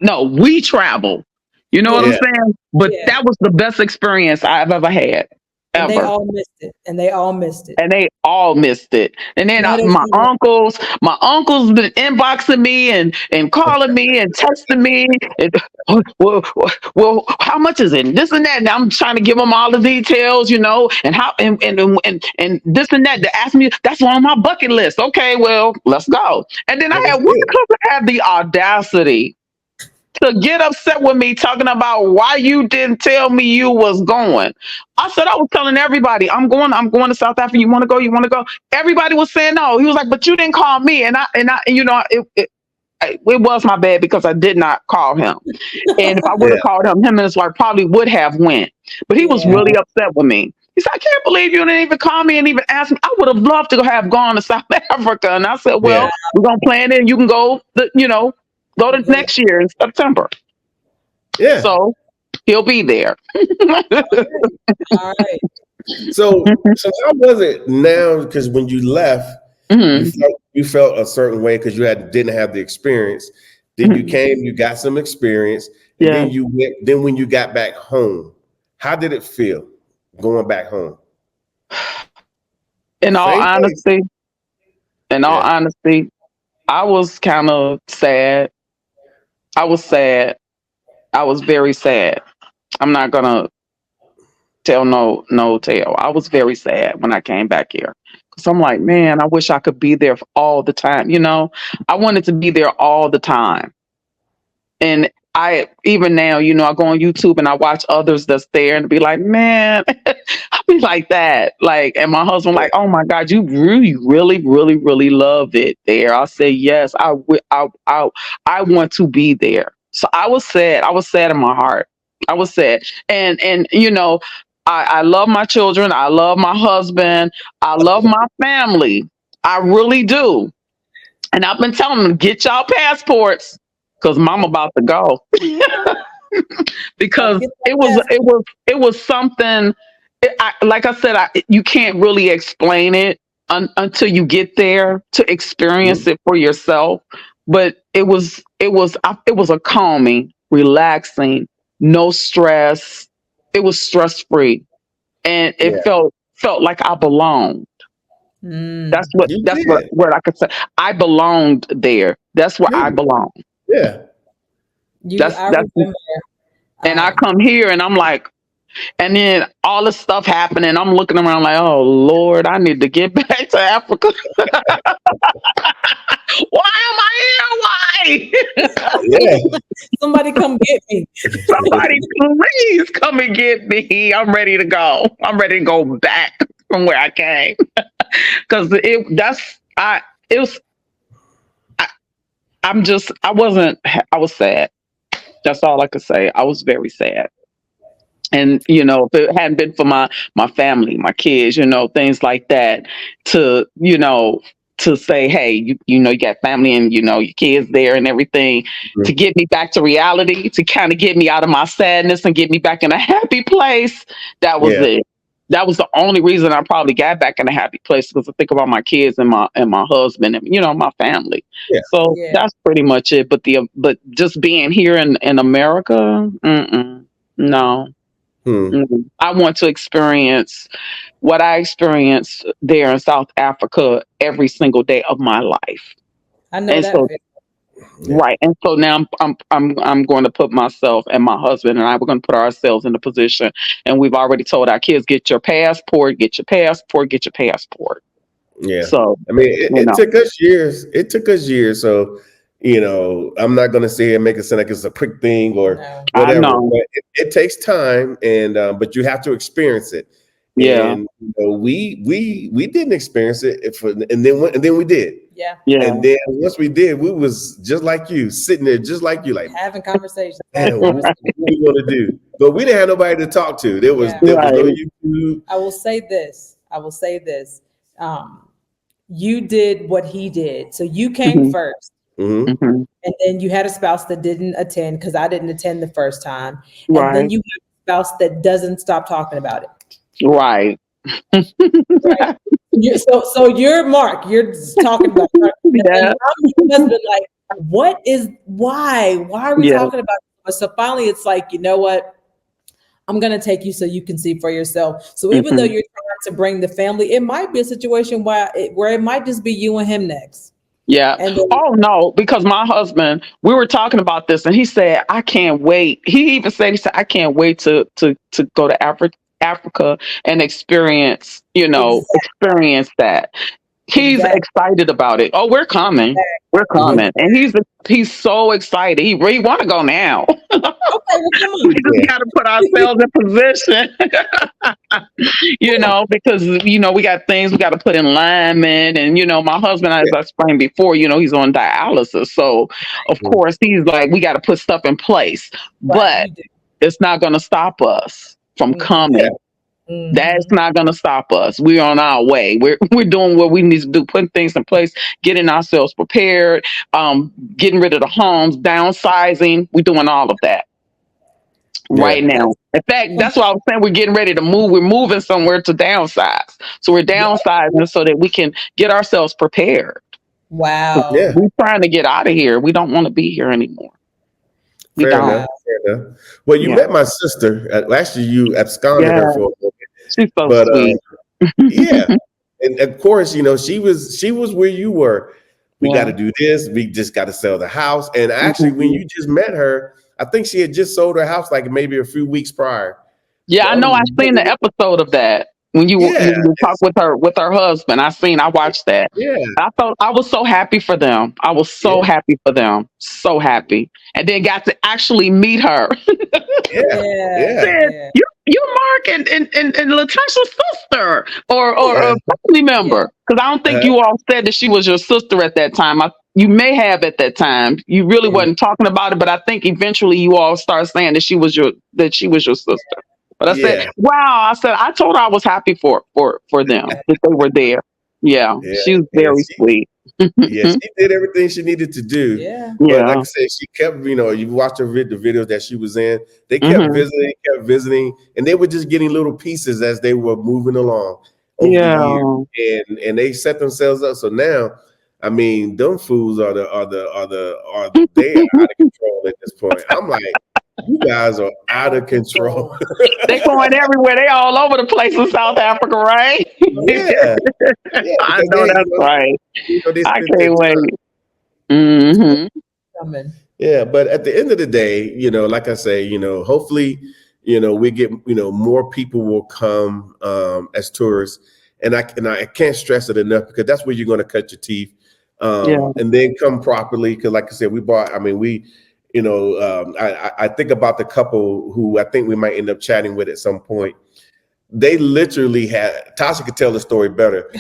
no, we travel. You know what I'm Yeah. yeah, saying? But Yeah. that was the best experience I've ever had. And they ever. all missed it. And they all missed it. And they all missed it. And then Let us my uncles been inboxing me and calling me and texting me. And, how much is it? This and that. And I'm trying to give them all the details, and how and this and that. To ask me, that's on my bucket list. Okay, well, let's go. And then I Well, had that's one good. cousin had the audacity to get upset with me talking about why you didn't tell me you was going. I said I was telling everybody I'm going to South Africa. You want to go? You want to go? Everybody was saying no. He was like, but you didn't call me, it was my bad because I did not call him. And if I would Yeah. have called him and his wife probably would have went. But he was Yeah. really upset with me. He said, I can't believe you didn't even call me and even ask me. I would have loved to have gone to South Africa. And I said, Yeah. well, we're gonna plan it and you can go to Yeah. next year in September. Yeah. So he'll be there. All right. So how was it now? Because when you left, Mhm, you felt a certain way because you didn't have the experience. Then you mhm. came, you got some experience, and Yeah. then you went. Then when you got back home, how did it feel going back home? In all Same place. honesty, in all Yeah. honesty, I was kind of sad. I was sad. I was very sad. I'm not gonna tell no tale. I was very sad when I came back here. Cause I'm like, man, I wish I could be there all the time. I wanted to be there all the time. And I even now, I go on YouTube and I watch others that's there and be like, man, I be like that. Like, and my husband like, oh my God, you really, really, really, really love it there. I say, yes, I want to be there. So I was sad. I was sad in my heart. I was sad. And I love my children. I love my husband. I love my family. I really do. And I've been telling them, get y'all passports because mom about to go. Gotta Because get it that was test. it was it was something. Like I said, you can't really explain it until you get there to experience Mhm. it for yourself. But it was a calming, relaxing, no stress. It was stress free, and it Yeah. felt like I belonged. That's Mm. what You that's what did. what I could say. I belonged there. That's where I Good. belong. Yeah. I That's remember and I um come here and I'm like, and then all this stuff happening. I'm looking around like, oh Lord, I need to get back to Africa. Why am I here? Why? Yeah. somebody come get me. Somebody please come and get me. I'm ready to go. I'm ready to go back from where I came. Because it was I, I was sad. That's all I could say. I was very sad. And if it hadn't been for my family, my kids, things like that, to to say, hey, you got family and your kids there and everything, to Mhm. get me back to reality, to kind of get me out of my sadness and get me back in a happy place. That was Yeah. it. That was the only reason I probably got back in a happy place, because I think about my kids and my husband and my family. Yeah. So Yeah. that's pretty much it. But just being here in America, no. Hmm. I want to experience what I experienced there in South Africa every single day of my life. I know And that so, feeling. Yeah. right. And so now I'm going to put myself and my husband and I, we're going to put ourselves in a position. And we've already told our kids, get your passport, get your passport, get your passport. Yeah. So, I mean, it you took us years. It took us years. So, I'm not going to say and make it sound like it's a quick thing or No. I whatever, know. but it takes time, and but you have to experience it. Yeah. And we didn't experience it, and then we did, Yeah. Yeah. and then once we did, we was just like you, sitting there, just like you, like, Having conversations. man, Having what conversations. are we going to do? But we didn't have nobody to talk to. Yeah. There was no Right. YouTube. I will say this. You did what he did. So you came Hmm. first. Hmm. Hmm. And then you had a spouse that didn't attend because I didn't attend the first time. And then Right. you have a spouse that doesn't stop talking about it. Right. Right. So you're Mark, you're talking about it. And Yeah. I'm your husband, like, why? Why are we Yeah. talking about it? So finally it's like, you know what? I'm going to take you so you can see for yourself. So even though you're trying to bring the family, it might be a situation where it might just be you and him next. Yeah. And then, Oh no, because my husband, we were talking about this, and he said, "I can't wait." He said, "I can't wait to go to Africa and experience, exactly, experience that." He's exactly. excited about it. Oh, we're coming. We're Mhm. coming, and he's so excited. He really want to go now. Okay, well, come We on. just got to put ourselves in position. Because we got things we got to put in alignment, and my husband, as Yeah. I explained before, he's on dialysis, so of Mhm. course he's like, we got to put stuff in place, Right, but you do. it's not going to stop us from Yeah. coming. That's Mm-hmm. not going to stop us. We're on our way. We're doing what we need to do, putting things in place, getting ourselves prepared, getting rid of the homes, downsizing. We're doing all of that Yeah. right now. In fact, that's why I was saying we're getting ready to move. We're moving somewhere to downsize. So we're downsizing so that we can get ourselves prepared. Wow. Yeah. We're trying to get out of here. We don't want to be here anymore. We Fair don't. enough. Fair enough. Well, you Yeah. met my sister. Actually, you absconded her Yeah. for a moment, She's so but sweet. yeah. And of course, she was where you were. We got Yeah. to do this. We just got to sell the house. And actually, when Mhm. you just met her, I think she had just sold her house like maybe a few weeks prior. Yeah, So I know. I I'm seen the really, episode of that when yeah, you talked with her husband. I watched that. yeah, I was so happy for them. I was so yeah, happy for them. So happy. And then got to actually meet her. yeah, Yeah, yeah, Said, yeah, you're Mark and Latasha's sister or yeah. a family yeah. member. Because I don't think Uh-huh. you all said that she was your sister at that time. You may have at that time. You really Mhm. wasn't talking about it, but I think eventually you all started saying that she was your sister. But I said, Yeah, wow, I told her I was happy for them that they were there. Yeah, yeah, she was yeah. very sweet. Yeah, she did everything she needed to do. Yeah. But like I Yeah. said, she kept, you watch the videos that she was in. They Hmm. kept visiting, and they were just getting little pieces as they were moving along over the years, Yeah. and they set themselves up. So now, I mean, them fools are they are out of control at this point. I'm like, you guys are out Out of of control. control. They going everywhere. They all over the place in South Africa, right? Yeah, yeah, I because know that's right. they I spent their can't wait. time. Hmm. Coming. Yeah, but at the end of the day, like I say, hopefully, we get, more people will come as tourists, and I can't stress it enough because that's where you're going to cut your teeth, Yeah. and then come properly. Because, like I said, we bought. I mean, I think about the couple who I think we might end up chatting with at some point. They literally had Tasha could tell the story better.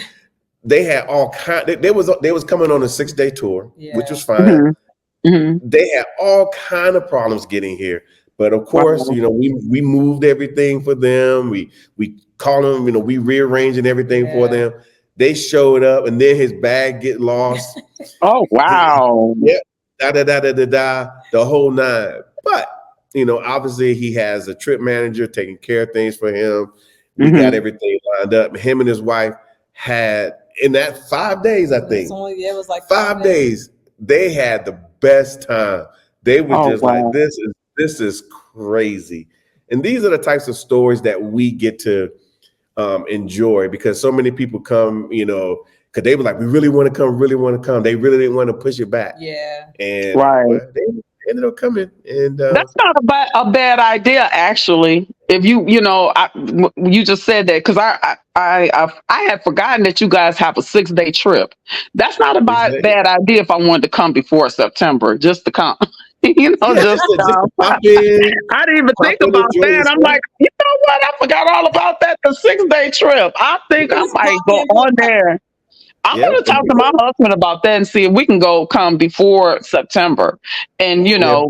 They had all kind. They was coming on a 6-day tour, which Yeah. was fine. Hmm. Hmm. They had all kind of problems getting here, but of course, Wow. we moved everything for them. We called them, we rearranging everything for Yeah. them. They showed up, and then his bag get lost. Oh wow. Yeah, da da da da da da, the whole nine. But obviously, he has a trip manager taking care of things for him. We got Hmm. everything lined up. Him and his wife had in that 5 days, I It's think. only, it was like 5 days, they had the best time. They were Oh just like, wow. this is crazy. And these are the types of stories that we get to enjoy because so many people come, because they were like, we really want to come, really want to come. They really didn't want to push it back. Yeah. And Right. well, they ended up coming. And That's not a bad idea, actually. If you just said that because I had forgotten that you guys have a 6-day trip. That's not a bad idea if I wanted to come before September, just to come. yeah, Just to just to come. pop in, I didn't even think about enjoy that. I'm yourself. like, you know what? I forgot all about that. The 6-day trip. I think I Just might pop go in for on a there. I'm Yep. going to talk to my husband about that and see if we can come before September. And Yeah.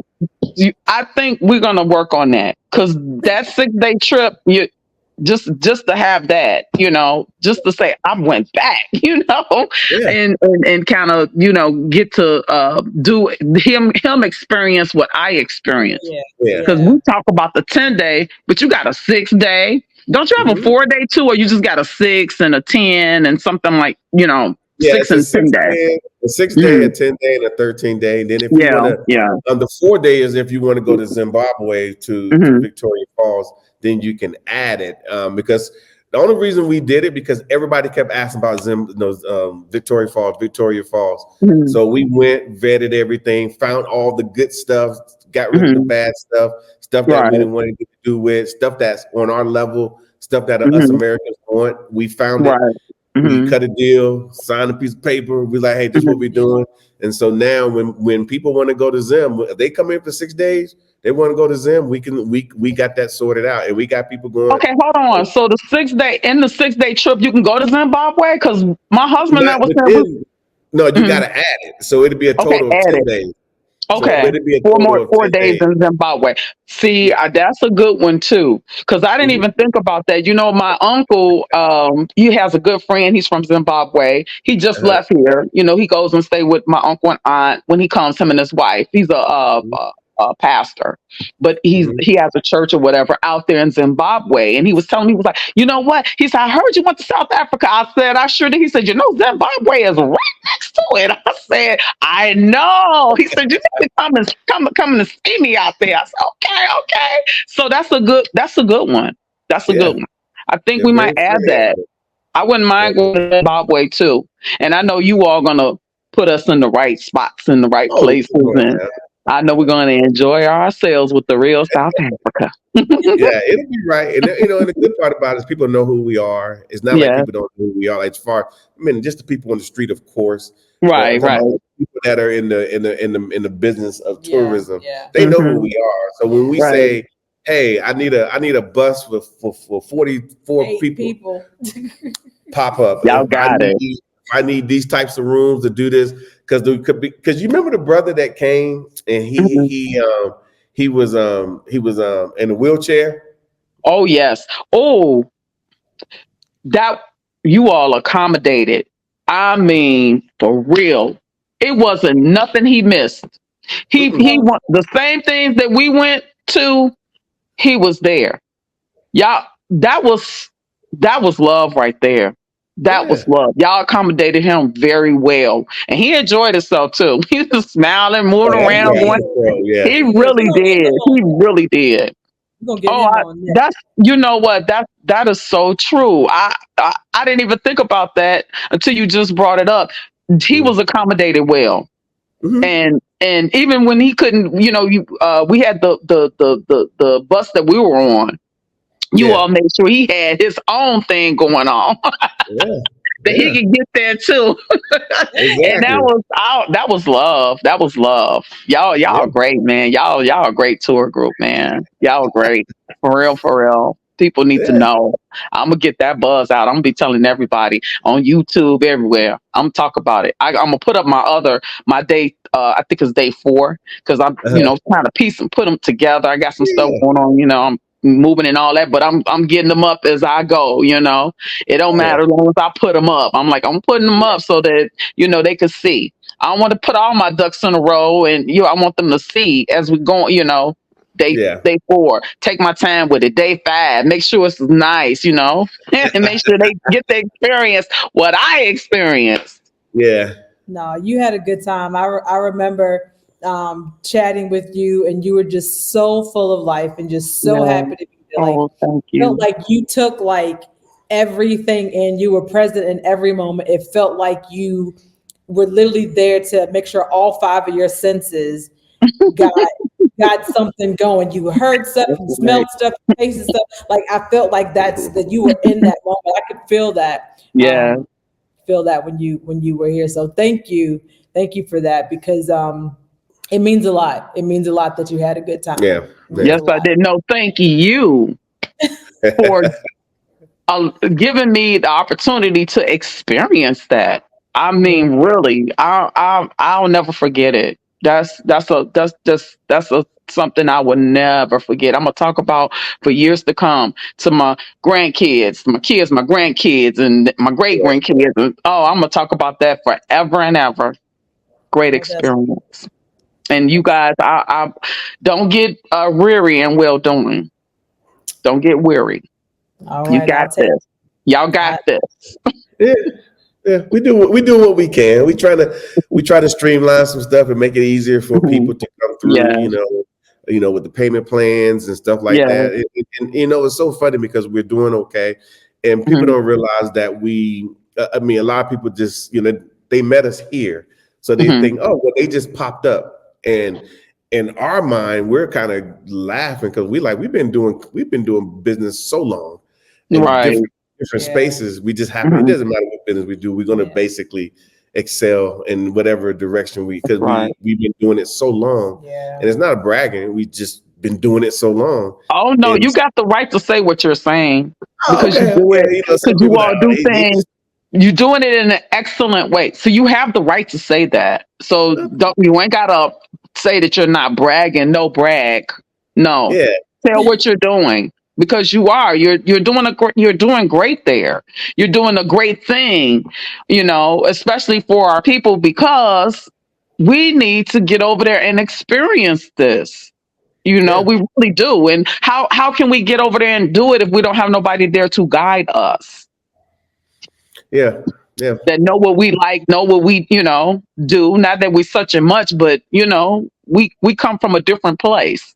I think we're going to work on that because that 6-day trip, just to have that, just to say I went back, Yeah. and kind of, get to do him experience what I experienced. Yeah. Yeah. Because Yeah. we talk about the 10-day, but you got a 6-day. Don't you have a Mhm. 4-day too, or you just got a 6 and a 10 and something like Yeah, 6 it's a and 10 six day? day, a 6 day, Hmm. a 10 day, and a 13 day. And then if you want Yeah, to, yeah. the 4 day is if you want to go to Zimbabwe to Hmm. Victoria Falls. then you can add it. Because the only reason we did it because everybody kept asking about Victoria Falls. Mhm. So we went, vetted everything, found all the good stuff, got rid of the Mhm. bad stuff that we Right. didn't want anything to do with, stuff that's on our level, stuff that us Mhm. Americans want. We found it. Right. We Mhm. cut a deal, signed a piece of paper. We like, hey, this is what Mhm. we're doing. And so now, when people want to go to Zim, if they come in for 6 days, they want to go to Zim. We got that sorted out, and we got people going. Okay, hold on. So the 6 day trip, you can go to Zimbabwe because my husband Not that was there. within. No, you got Mhm. to add it. So it'll be a Okay, total of add 10 days. So Okay, it'll be a four more total of 4 days 10 days. in Zimbabwe. See, Yeah. that's a good one too, because I didn't even think about that. You know, my uncle, he has a good friend. He's from Zimbabwe. He just Uh-huh. left here. You know, he goes and stay with my uncle and aunt when he comes. Him and his wife. He's a pastor, but Mhm. he has a church or whatever out there in Zimbabwe. And he was telling me, he was like, you know what? He said, I heard you went to South Africa. I said, I sure did. He said, you know, Zimbabwe is right next to it. I said, I know. He said, you need to come and see me out there. I said, okay. So that's a good one. That's a Yeah. good one. I think They're we very might add that. friendly. I wouldn't Yeah. mind going to Zimbabwe too. And I know you all gonna put us in the right spots, in the right Oh, places, come on and now. I know we're gonna enjoy ourselves with the real South Africa. Yeah, it'll be right. And and the good part about it is people know who we are. It's not like Yeah, people don't know who we are. Like, as far, I mean, just the people on the street, of course. But I'm right, talking right. about people that are in the business of Yeah, tourism. yeah, They know who Hmm. we are. So when yeah. we Right. say, "Hey, I need a bus for 44 8 people," people. pop up. Y'all got it. If I need these types of rooms to do this, because you remember the brother that came and Mhm. he was in a wheelchair. Oh yes. Oh, that you all accommodated. I mean, for real. It wasn't nothing he missed. He Mm-mm. No, went the same things that we went to. He was there. Y'all, that was love right there. That Yeah. was love. Y'all accommodated him very well, and he enjoyed himself too. He was smiling, Oh, moving that around, guy is going. a pro. Yeah. He he is. really did. He really did. We're gonna get Oh, him on next. that's you know what that is so true. I didn't even think about that until you just brought it up. He was accommodated well, Mm-hmm. and even when he couldn't, we had the bus that we were on. You Yeah. all made sure he had his own thing going on Yeah. that he Yeah. could get there too. And that Exactly. was that was love. That was love. Y'all Yeah. are great, man. Y'all a great tour group, man. Y'all are great. For real, for real. People need to Yeah. know. I'm gonna get that buzz out. I'm gonna be telling everybody on YouTube, everywhere. I'm gonna talk about it. I'm gonna put up my day. I think it's day 4 because I'm Uh-huh. trying to piece and put them together. I got some stuff Yeah. going on. I'm moving and all that, but I'm getting them up as I go. It don't Yeah. matter as long as I put them up. I'm like I'm putting them up so that they could see. I don't want to put all my ducks in a row, and I want them to see as we go. Yeah. Day 4, take my time with it. Day 5, make sure it's nice. And make sure they get to experience what I experienced. Yeah. No, you had a good time. I remember chatting with you, and you were just so full of life and just so Yeah. happy to be there. Like, Oh, thank felt you. like you took like everything, and you were present in every moment. It felt like you were literally there to make sure all 5 of your senses got something going. You heard stuff, That's you right. smelled stuff, you tasted stuff. Like, I felt like that you were in that moment. I could feel that. Yeah. Feel that when you were here. So thank you for that, because it means a lot. It means a lot that you had a good time. Yeah. It means Yeah. Yes, a I lot. did. No, thank you for giving me the opportunity to experience that. I Yeah, mean, really, I'll never forget it. That's something I will never forget. I'm gonna talk about for years to come to my grandkids, my kids, my grandkids, and my great Yeah. grandkids. Oh, I'm gonna talk about that forever and ever. Great oh, experience. And you that's guys, I don't get weary and well doing. Don't get weary. all You right. got I'll take this. Y'all got that. this. Yeah. Yeah. We do what we can. We try to streamline some stuff and make it easier for Mhm. people to come through. Yeah. with the payment plans and stuff like Yeah. that. And it's so funny because we're doing okay, and people Mhm. don't realize that a lot of people just, they met us here, so they Mhm. think, oh, well, they just popped up, and in our mind, we're kind of laughing because we've been doing business so long in Right. different Yeah. spaces. We just happen. It Mhm. doesn't matter what business we do. We're going to Yeah. basically excel in whatever direction because Right. we've been doing it so long, Yeah. and it's not bragging. We just been doing it so long. Oh no, And you got the right to say what you're saying oh, because you okay, do it some because you people all that do they things. just You're doing it in an excellent way, so you have the right to say that. So you ain't gotta say that you're not bragging. No brag. No, yeah, tell what you're doing because you are. You're doing you're doing great there. You're doing a great thing. Especially for our people because we need to get over there and experience this. yeah, We really do. And how can we get over there and do it if we don't have nobody there to guide us? yeah, yeah, That know what we like, know what we, do. Not that we're such and much, but we come from a different place.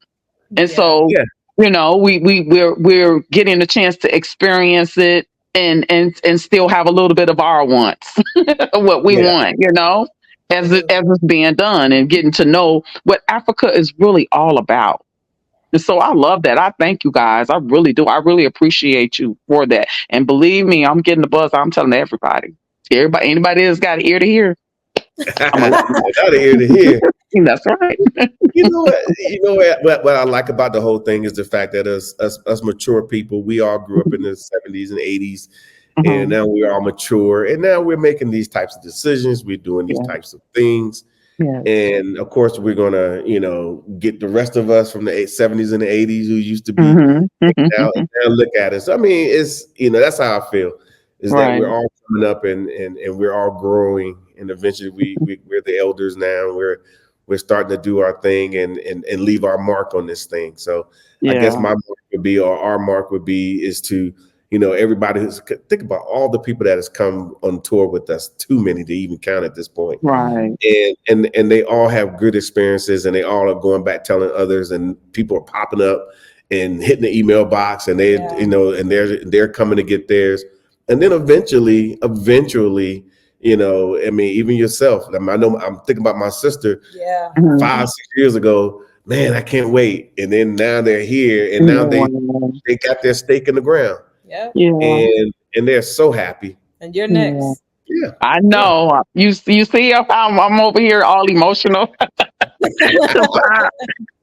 And Yeah. so, yeah, we're getting a chance to experience it and still have a little bit of our wants, what we yeah. want, Absolutely. as it's being done and getting to know what Africa is really all about. And so I love that. I thank you guys. I really do. I really appreciate you for that. And believe me, I'm getting the buzz. I'm telling everybody. Anybody that's got an ear to hear, I'm gonna let them Out of here to here. know. That's right. You know what? What I like about the whole thing is the fact that us mature people, we all grew up in the 70s and 80s, and Mhm. now we're all mature, and now we're making these types of decisions. We're doing these Yeah. types of things, Yeah. and of course, we're gonna, get the rest of us from the 70s and the 80s who used to be Hmm. now, now look at us. I mean, it's that's how I feel. Is that Right. we're all coming up and we're all growing, and eventually we're the elders now. We're starting to do our thing and leave our mark on this thing. So I guess Yeah. my mark would be, or our mark would be, is to everybody who's, think about all the people that has come on tour with us. Too many to even count at this point. Right. And they all have good experiences, and they all are going back telling others, and people are popping up and hitting the email box, and they Yeah. and they're coming to get theirs, and then eventually, I mean, even yourself. I know I'm thinking about my sister Yeah. Mhm. 5-6 years ago. Man, I can't wait. And then now they're here, and now they Yeah. they got their stake in the ground, Yep. Yeah. and they're so happy. And you're Yeah. next. Yeah, I yeah. know. You see, I'm over here all emotional. 'Cause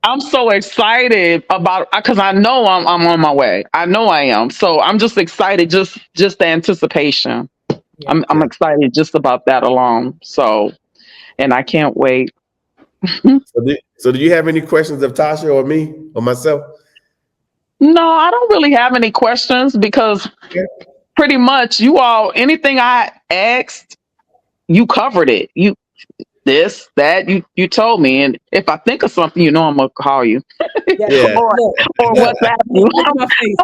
I'm so excited about because I know I'm on my way. I know I am. So I'm just excited. Just the anticipation. Yeah. I'm Yeah. excited just about that alone. So and I can't wait. So do you have any questions of Tasha or me or myself? No, I don't really have any questions because Yeah. pretty much you all anything I asked, you covered it. You this, that, you told me. And if I think of something, I'm gonna call you. Yeah. Yeah. or Look, or look, WhatsApp you. look at my face.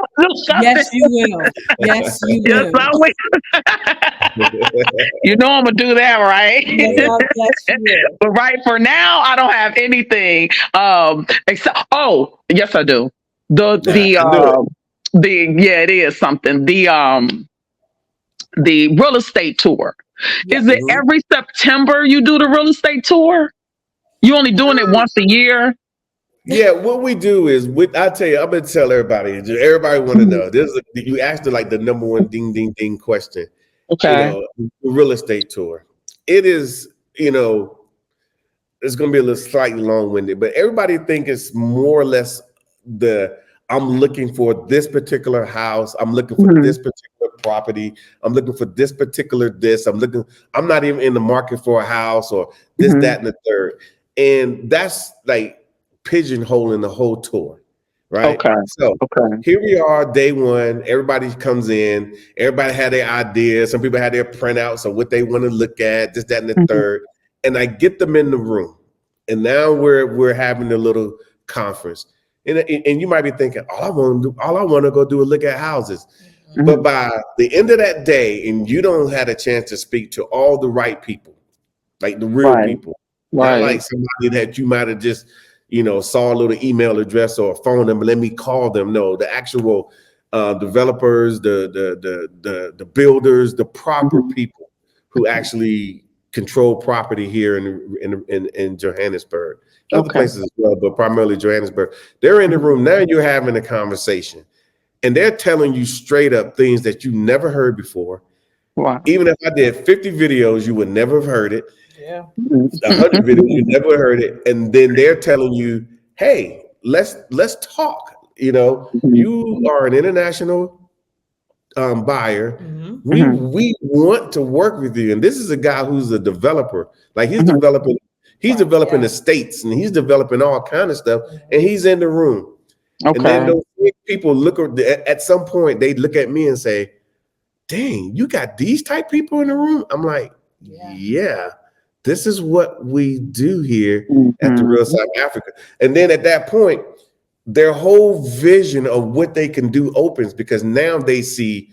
Yes, you will. Yes, you Yes, will. I will. I'm gonna do that, right? Yes, you will. But right for now, I don't have anything. Except yes, I do. The Nah, I knew it. yeah, it is something. The real estate tour. Is Yes. it Mhm. every September you do the real estate tour? You only doing it once a year? Yeah, what we do is, I tell you, I'm gonna tell everybody. Everybody want to know. You asked like the number one ding ding ding question. Okay. The real estate tour. It is, it's going to be a little slightly long-winded, but everybody think it's more or less I'm looking for this particular house. I'm looking for Mhm. this particular property. I'm looking for this particular this. I'm not even in the market for a house or this, Mhm. that, and the third. And that's like pigeonholing the whole tour, right? Okay. So Okay. here we are, day one. Everybody comes in. Everybody had their ideas. Some people had their printouts of what they want to look at, this, that, and the Mhm. third. And I get them in the room, and now we're having a little conference. And you might be thinking, all I want to go do is look at houses. But Mhm. by the end of that day, and you don't have a chance to speak to all the right people, like the real Right. people, not like Right. somebody that you might have just, saw a little email address or a phone number. Let me call them. No, the actual developers, the builders, the proper people who actually control property here in Johannesburg, other places as well, but primarily Johannesburg. They're in the room now. You're having a conversation, and they're telling you straight up things that you never heard before. Wow. Even if I did 50 videos, you would never have heard it. Yeah. 100 videos, you never heard it, and then they're telling you, "Hey, let's talk." You are an international buyer. We want to work with you, and this is a guy who's a developer. Like he's developing the states, and he's developing all kind of stuff, and he's in the room. And then those people look at some point, they look at me and say, "Dang, you got these type people in the room?" I'm like, "Yeah, this is what we do here at the Real South Africa." And then at that point, their whole vision of what they can do opens, because now they see,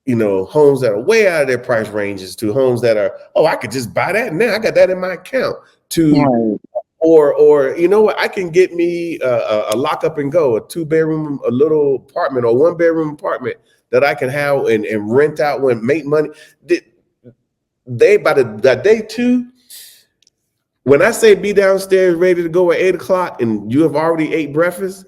homes that are way out of their price ranges to homes that are, I could just buy that now. I got that in my account. Or you know what? I can get me a lock up and go, a 2-bedroom, a little apartment, or 1-bedroom apartment that I can have and rent out and make money. They by the day 2. When I say be downstairs ready to go at 8:00 and you have already ate breakfast,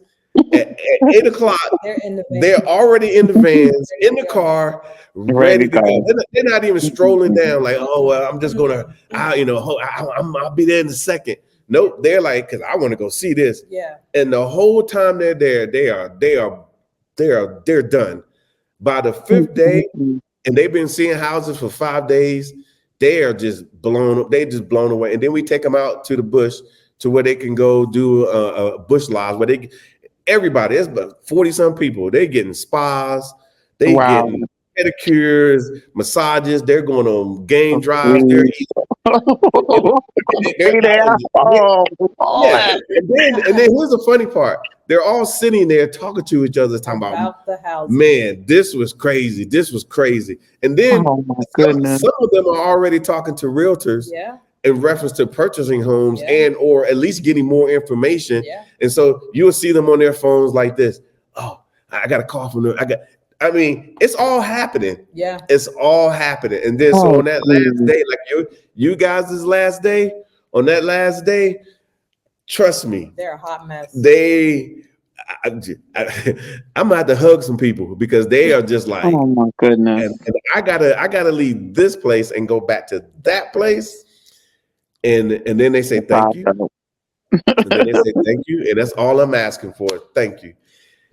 at 8:00, they're already in the vans, in the car, ready to go. They're not even strolling down like, I'm just gonna, I'll be there in a second. Nope, they're like, because I want to go see this. Yeah. And the whole time they're there, they're done. By the 5th day, and they've been seeing houses for 5 days. They are just blown up. They just blown away. And then we take them out to the bush to where they can go do bush lives where everybody, it's about 40-some people. They're getting spas. They getting pedicures, massages. They're going on game drives. They're and then here's the funny part. They're all sitting there talking to each other, talking about the house. Man, this was crazy. This was crazy. And then some of them are already talking to realtors in reference to purchasing homes and or at least getting more information. Yeah. And so you'll see them on their phones like this. Oh, I got a call from them. It's all happening. Yeah. It's all happening. And then so on that last day, like you guys' last day, on that last day, trust me, they're a hot mess. I'm gonna have to hug some people because they are just like, oh my goodness. And I gotta leave this place and go back to that place, and then they say thank you, and then they say thank you, and that's all I'm asking for. Thank you.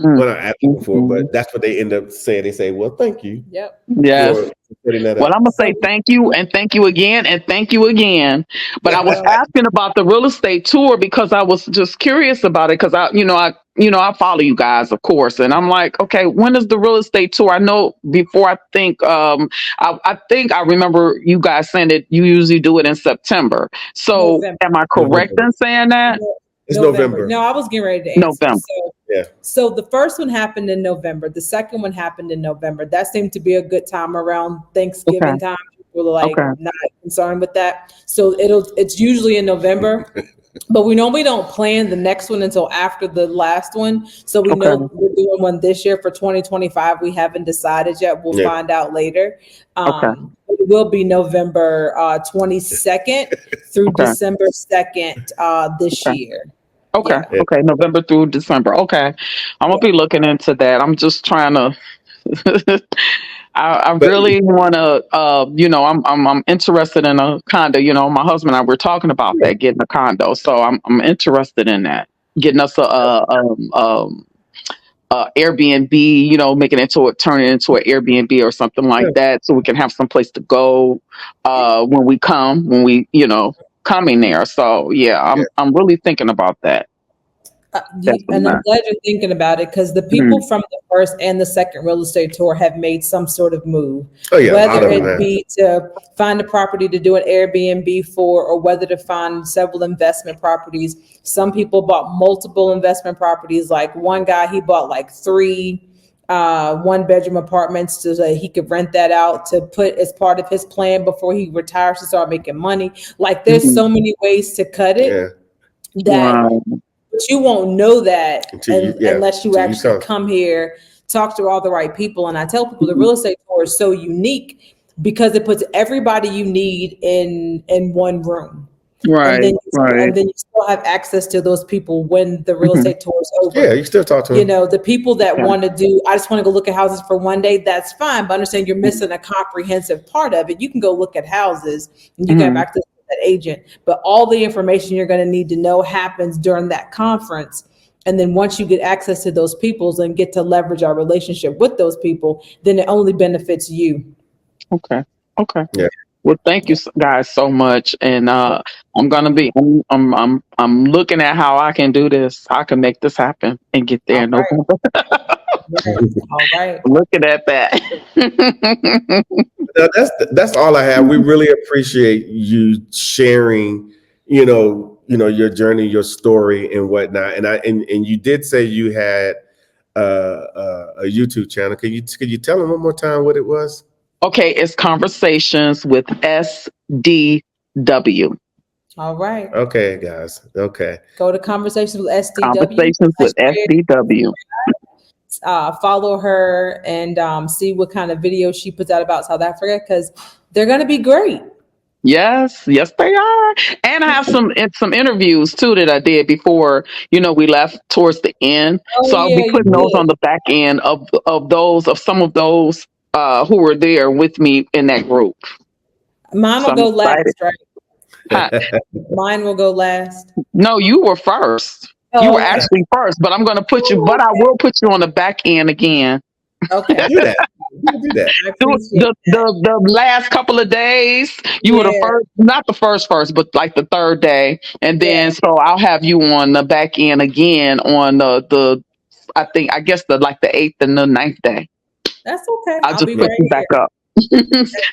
What I'm asking for, but that's what they end up saying. They say, "Well, thank you." Yep. Yes. Well, I'm gonna say thank you and thank you again and thank you again. But I was asking about the real estate tour because I was just curious about it because I follow you guys, of course, and I'm like, okay, when is the real estate tour? I know before. I think I remember you guys saying that you usually do it in September. So November. am I correct in saying that? It's November. No, I was getting ready to answer. November. So the first one happened in November. The second one happened in November. That seemed to be a good time around Thanksgiving time. People are like not concerned with that. So it's usually in November. But we normally don't plan the next one until after the last one. So we know we're doing one this year for 2025. We haven't decided yet. We'll find out later. It will be November 22nd through December 2nd this year. Okay. November through December. Okay. I'm gonna be looking into that. I'm just trying to I really want to, I'm interested in a condo. My husband and I were talking about that, getting a condo. So I'm interested in that, getting us a Airbnb. Turn it into an Airbnb or something like that, so we can have some place to go when we coming there. So I'm really thinking about that. And I'm glad you're thinking about it because the people from the first and the second real estate tour have made some sort of move. Whether it be to find a property to do an Airbnb for, or whether to find several investment properties. Some people bought multiple investment properties. Like one guy, he bought like 3 1-bedroom apartments so that he could rent that out to put as part of his plan before he retires to start making money. Like there's so many ways to cut it that But you won't know that unless you until you actually come. come here, talk to all the right people. And I tell people the real estate tour is so unique because it puts everybody you need in one room. Right, And then you still have access to those people when the real estate tour is over. Yeah, you still talk to them. You know, the people that want to do, I just want to go look at houses for one day, that's fine. But understand you're missing a comprehensive part of it. You can go look at houses and you can have access to that agent. But all the information you're going to need to know happens during that conference. And then once you get access to those people and get to leverage our relationship with those people, then it only benefits you. Okay. Yeah. Well, thank you guys so much, and I'm looking at how I can do this. I can make this happen and get there in November. All right. Looking at that. That's all I have. We really appreciate you sharing, your journey, your story, and whatnot. And you did say you had a YouTube channel. Could you tell them one more time what it was? Okay, it's Conversations with SDW. All right. Okay, guys. Okay. Go to Conversations with SDW. Conversations with SDW. Follow her and see what kind of videos she puts out about South Africa because they're going to be great. Yes, they are. And I have some interviews too that I did before, we left towards the end. So I'll be putting those on the back end of some of those who were there with me in that group. Mine will go last, right? Mine will go last. No, you were first. You were actually first, but I'm going to put you, but I will put you on the back end again. Okay. Do that. The last couple of days, you were the first, not the first, but like the third day. And then, so I'll have you on the back end again on I guess the 8th and the 9th day. That's okay. I'll just put you back up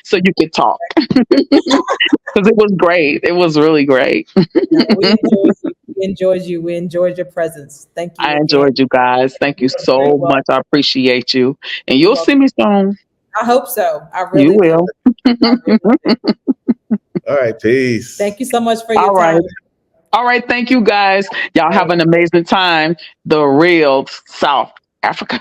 so you can talk. Because it was great. It was really great. We enjoyed you. We enjoyed your presence. Thank you. I enjoyed you guys. Thank you so much. I appreciate you. And you'll see me soon. I hope so. I really will. All right. Peace. Thank you so much for your time. All right. Thank you guys. Y'all have an amazing time. The real South Africa.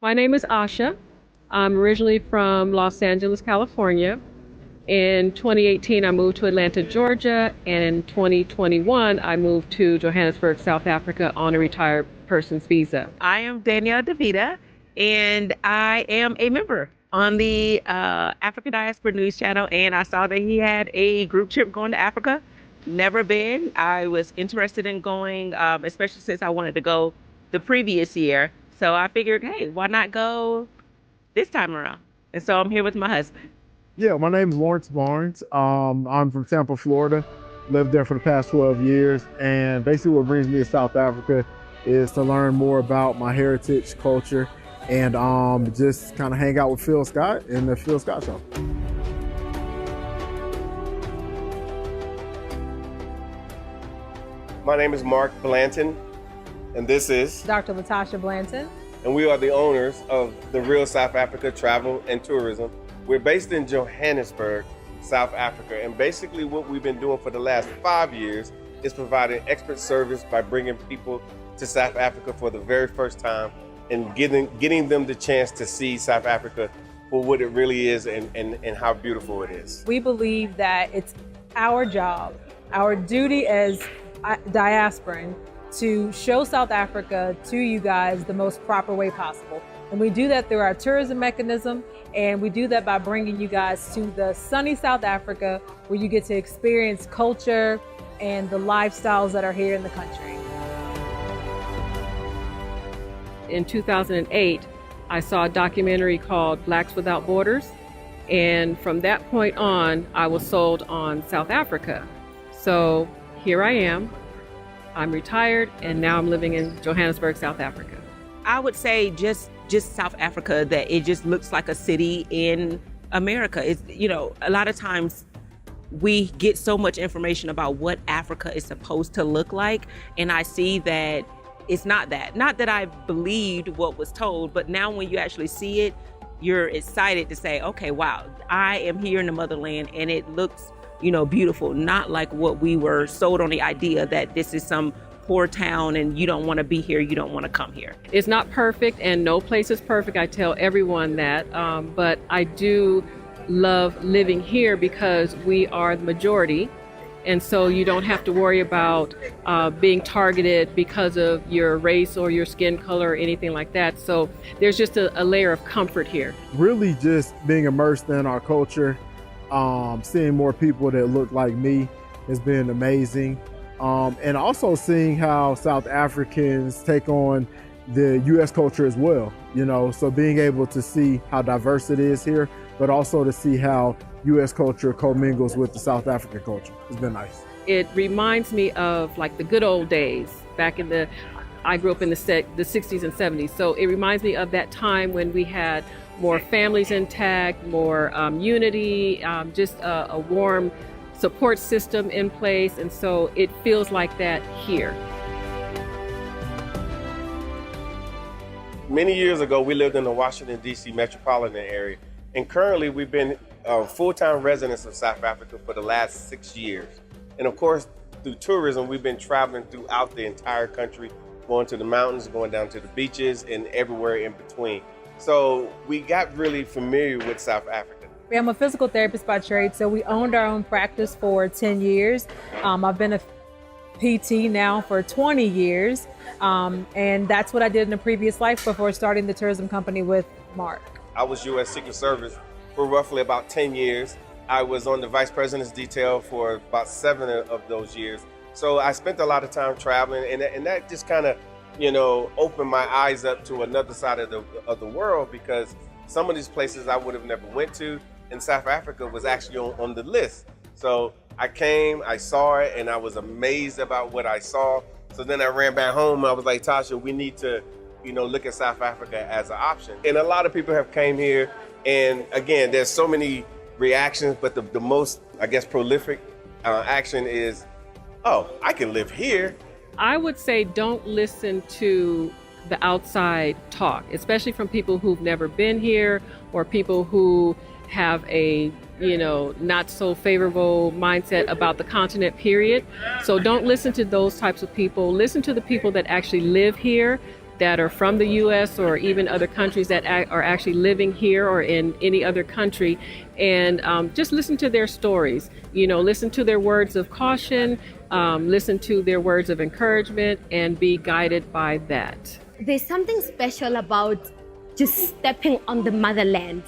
My name is Asha. I'm originally from Los Angeles, California. In 2018, I moved to Atlanta, Georgia, and in 2021, I moved to Johannesburg, South Africa on a retired person's visa. I am Danielle DeVita, and I am a member on the African Diaspora News Channel, and I saw that he had a group trip going to Africa. Never been. I was interested in going, especially since I wanted to go the previous year. So I figured, hey, why not go this time around? And so I'm here with my husband. Yeah, my name is Lawrence Barnes. I'm from Tampa, Florida. Lived there for the past 12 years. And basically what brings me to South Africa is to learn more about my heritage, culture, and just kind of hang out with Phil Scott and the Phil Scott Show. My name is Mark Blanton, and this is Dr. Latasha Blanton. And we are the owners of The Real South Africa Travel and Tourism. We're based in Johannesburg, South Africa, and basically what we've been doing for the last 5 years is providing expert service by bringing people to South Africa for the very first time and getting them the chance to see South Africa for what it really is and how beautiful it is. We believe that it's our job, our duty as diasporan to show South Africa to you guys the most proper way possible. And we do that through our tourism mechanism, and we do that by bringing you guys to the sunny South Africa, where you get to experience culture and the lifestyles that are here in the country. In 2008, I saw a documentary called Blacks Without Borders, and from that point on, I was sold on South Africa. So here I am. I'm retired, and now I'm living in Johannesburg, South Africa. I would say just South Africa, that it just looks like a city in America. It's, you know, a lot of times we get so much information about what Africa is supposed to look like, and I see that it's not that. Not that I believed what was told, but now when you actually see it, you're excited to say, okay, wow, I am here in the motherland, and it looks, you know, beautiful. Not like what we were sold on, the idea that this is some poor town and you don't want to be here, you don't want to come here. It's not perfect, and no place is perfect. I tell everyone that, but I do love living here because we are the majority. And so you don't have to worry about being targeted because of your race or your skin color or anything like that. So there's just a layer of comfort here. Really just being immersed in our culture, seeing more people that look like me has been amazing. And also seeing how South Africans take on the U.S. culture as well, you know, so being able to see how diverse it is here, but also to see how U.S. culture commingles with the South African culture. It's been nice. It reminds me of like the good old days back in I grew up in the 60s and 70s. So it reminds me of that time when we had more families intact, more unity, just a warm support system in place. And so it feels like that here. Many years ago, we lived in the Washington, D.C. metropolitan area. And currently, we've been full-time residents of South Africa for the last 6 years. And of course, through tourism, we've been traveling throughout the entire country, going to the mountains, going down to the beaches, and everywhere in between. So we got really familiar with South Africa. I'm a physical therapist by trade, so we owned our own practice for 10 years. I've been a PT now for 20 years, and that's what I did in a previous life before starting the tourism company with Mark. I was U.S. Secret Service for roughly about 10 years. I was on the Vice President's detail for about 7 of those years. So I spent a lot of time traveling, and that just kind of, you know, opened my eyes up to another side of the world, because some of these places I would have never went to, and South Africa was actually on the list. So I came, I saw it, and I was amazed about what I saw. So then I ran back home. I was like, Tasha, we need to, you know, look at South Africa as an option. And a lot of people have came here, and again, there's so many reactions, but the most, I guess, prolific action is, oh, I can live here. I would say don't listen to the outside talk, especially from people who've never been here or people who have a, you know, not so favorable mindset about the continent, period. So don't listen to those types of people. Listen to the people that actually live here, that are from the U.S. or even other countries that are actually living here or in any other country, and just listen to their stories. You know, listen to their words of caution, listen to their words of encouragement, and be guided by that. There's something special about just stepping on the motherland.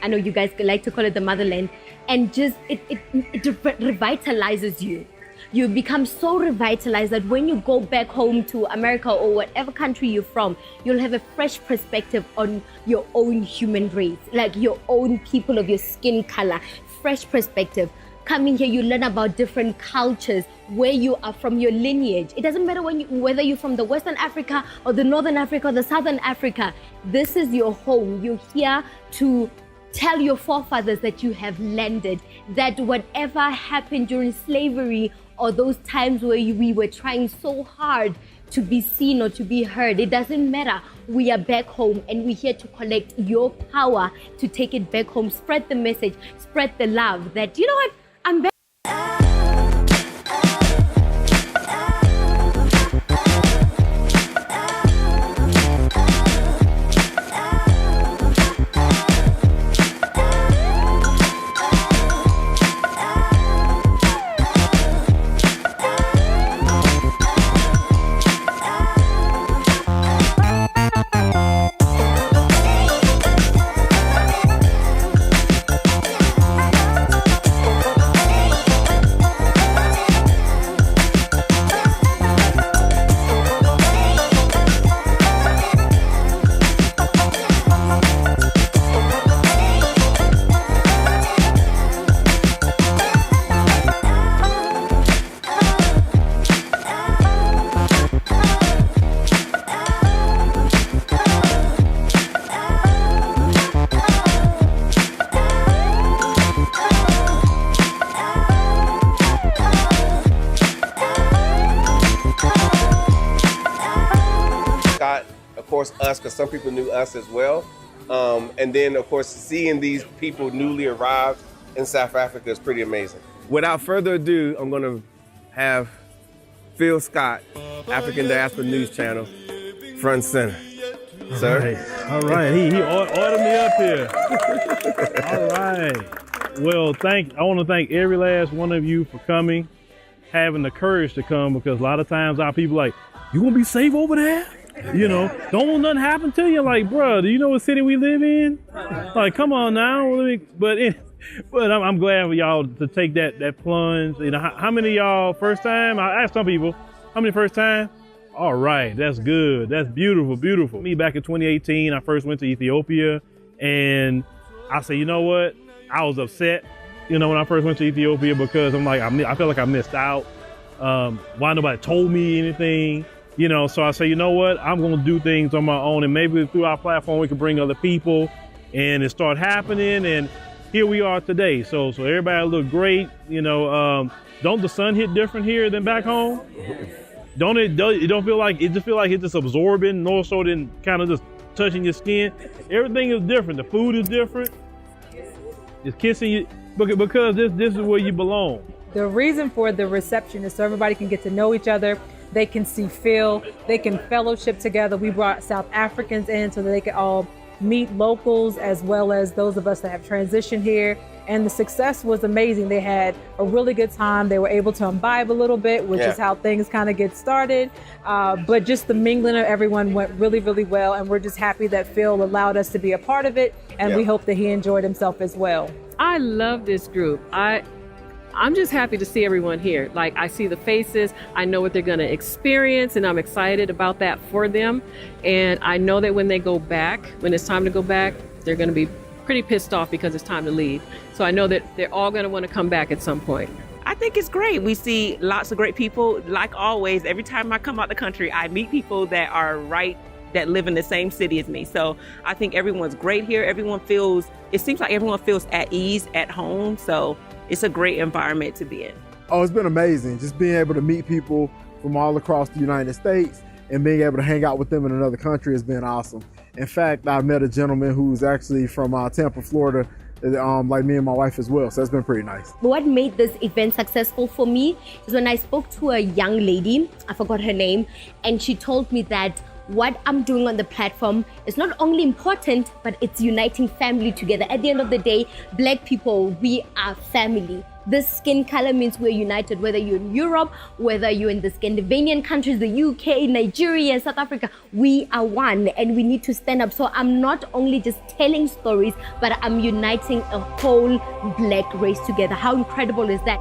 I know you guys like to call it the motherland, and just it revitalizes you. You become so revitalized that when you go back home to America or whatever country you're from, you'll have a fresh perspective on your own human race, like your own people of your skin color, fresh perspective. Coming here, you learn about different cultures, where you are from, your lineage. It doesn't matter whether you're from the Western Africa or the Northern Africa or the Southern Africa. This is your home. You're here to tell your forefathers that you have landed, that whatever happened during slavery or those times where we were trying so hard to be seen or to be heard, it doesn't matter. We are back home, and we're here to collect your power to take it back home, spread the message, spread the love that, you know what, I'm back. us, because some people knew us as well. And then, of course, seeing these people newly arrived in South Africa is pretty amazing. Without further ado, I'm going to have Phil Scott, African Diaspora News Channel, front and center. Sir? All right. He ordered me up here. All right. Well, I want to thank every last one of you for coming, having the courage to come, because a lot of times our people like, you gonna be safe over there? You know, don't want nothing happen to you. Like, bro, do you know what city we live in? Like, come on now. But I'm glad for y'all to take that plunge. You know, how many of y'all first time? I asked some people, how many first time? All right, that's good. That's beautiful, beautiful. Me back in 2018, I first went to Ethiopia, and I said, you know what? I was upset, you know, when I first went to Ethiopia, because I'm like, I felt like I missed out. Why nobody told me anything, you know? So I say, you know what? I'm gonna do things on my own, and maybe through our platform we can bring other people, and it start happening. And here we are today. So everybody look great, you know. Don't the sun hit different here than back home? Don't it don't feel like it? Just feel like it's just absorbing more so than kind of just touching your skin. Everything is different. The food is different. It's kissing you because this is where you belong. The reason for the reception is so everybody can get to know each other. They can see Phil. They can fellowship together. We brought South Africans in so that they could all meet locals as well as those of us that have transitioned here. And the success was amazing. They had a really good time. They were able to imbibe a little bit, which is how things kind of get started. But just the mingling of everyone went really, really well. And we're just happy that Phil allowed us to be a part of it. And we hope that he enjoyed himself as well. I love this group. I'm just happy to see everyone here. Like, I see the faces, I know what they're gonna experience, and I'm excited about that for them. And I know that when they go back, when it's time to go back, they're gonna be pretty pissed off because it's time to leave. So I know that they're all gonna wanna come back at some point. I think it's great. We see lots of great people. Like always, every time I come out the country, I meet people that live in the same city as me. So I think everyone's great here. It seems like everyone feels at ease at home. So it's a great environment to be in. Oh, it's been amazing. Just being able to meet people from all across the United States and being able to hang out with them in another country has been awesome. In fact, I met a gentleman who's actually from Tampa, Florida, like me and my wife as well. So it's been pretty nice. What made this event successful for me is when I spoke to a young lady, I forgot her name, and she told me that what I'm doing on the platform is not only important, but it's uniting family together. At the end of the day, Black people, we are family. This skin color means we're united, whether you're in Europe, whether you're in the Scandinavian countries, the UK, Nigeria, South Africa, we are one and we need to stand up. So I'm not only just telling stories, but I'm uniting a whole Black race together. How incredible is that?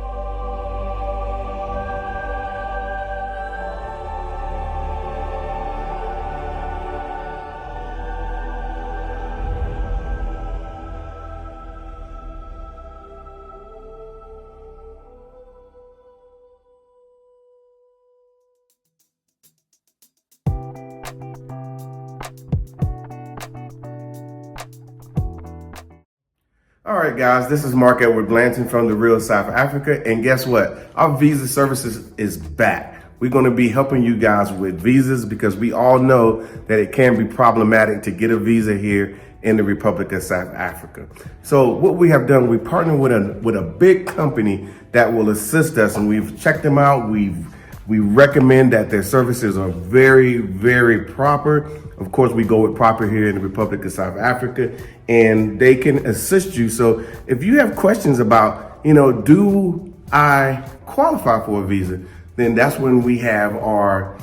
All right, guys, this is Mark Edward Blanton from The Real South Africa. And guess what? Our visa services is back. We're going to be helping you guys with visas because we all know that it can be problematic to get a visa here in the Republic of South Africa. So what we have done, we partnered with a big company that will assist us, and we've checked them out. We recommend that their services are very, very proper. Of course, we go with proper here in the Republic of South Africa, and they can assist you. So if you have questions about, do I qualify for a visa? Then that's when we have our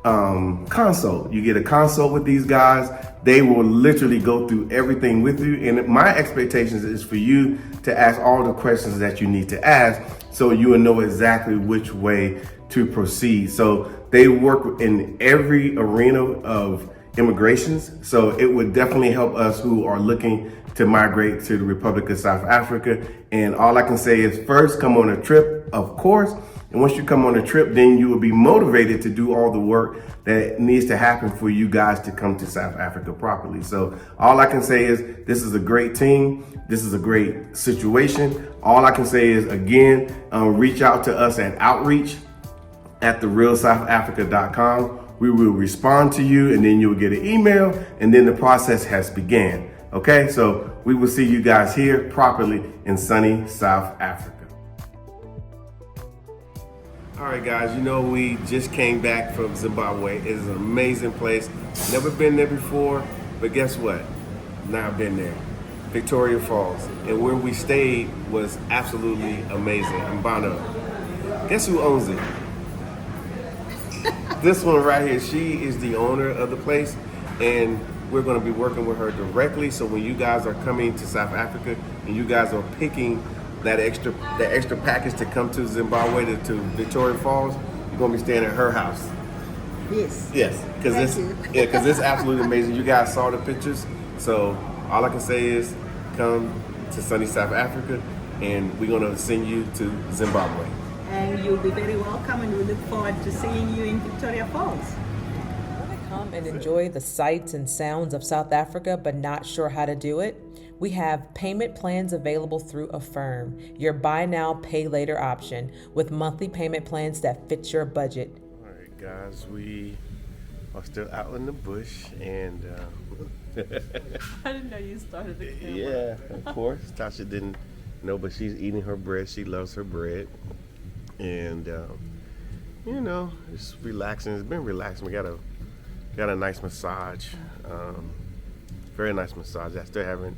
consult. You get a consult with these guys. They will literally go through everything with you. And my expectations is for you to ask all the questions that you need to ask so you will know exactly which way to proceed. So they work in every arena of immigrations. So it would definitely help us who are looking to migrate to the Republic of South Africa. And all I can say is first, come on a trip, of course. And once you come on a trip, then you will be motivated to do all the work that needs to happen for you guys to come to South Africa properly. So all I can say is this is a great team. This is a great situation. All I can say is, again, reach out to us at outreach@therealsouthafrica.com, We will respond to you, and then you'll get an email, and then the process has began. Okay, so we will see you guys here properly in sunny South Africa. All right, guys, you know, we just came back from Zimbabwe. It is an amazing place. Never been there before, but guess what? Now I've been there. Victoria Falls. And where we stayed was absolutely amazing. Mbano. Guess who owns it? This one right here. She is the owner of the place, and we're going to be working with her directly. So when you guys are coming to South Africa and you guys are picking that extra package to come to Zimbabwe to Victoria Falls, you're going to be staying at her house. Yes. Yes, because it's absolutely amazing. You guys saw the pictures, so all I can say is come to sunny South Africa, and we're going to send you to Zimbabwe. And you'll be very welcome, and we look forward to seeing you in Victoria Falls. Come and enjoy the sights and sounds of South Africa, but not sure how to do it? We have payment plans available through Affirm, your buy now, pay later option, with monthly payment plans that fit your budget. All right, guys, we are still out in the bush, and I didn't know you started the camera. yeah, of course, Tasha didn't know, but she's eating her bread. She loves her bread, and you know, it's relaxing. It's been relaxing. We got a nice massage, very nice massage. I still haven't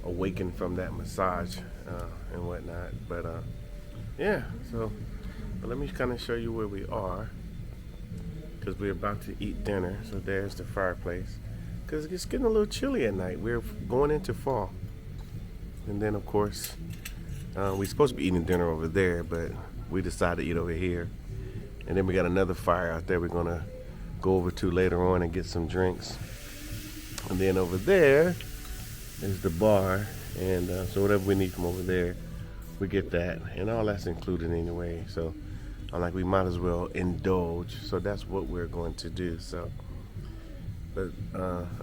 awakened from that massage and whatnot, but yeah. So, but let me kind of show you where we are, because we're about to eat dinner. So there's the fireplace, because it's getting a little chilly at night. We're going into fall, and then of course we're supposed to be eating dinner over there, but we decided to eat over here. And then we got another fire out there we're gonna go over to later on and get some drinks. And then over there is the bar, and so whatever we need from over there, we get that, and all that's included anyway. So I'm like, we might as well indulge. So that's what we're going to do. So, but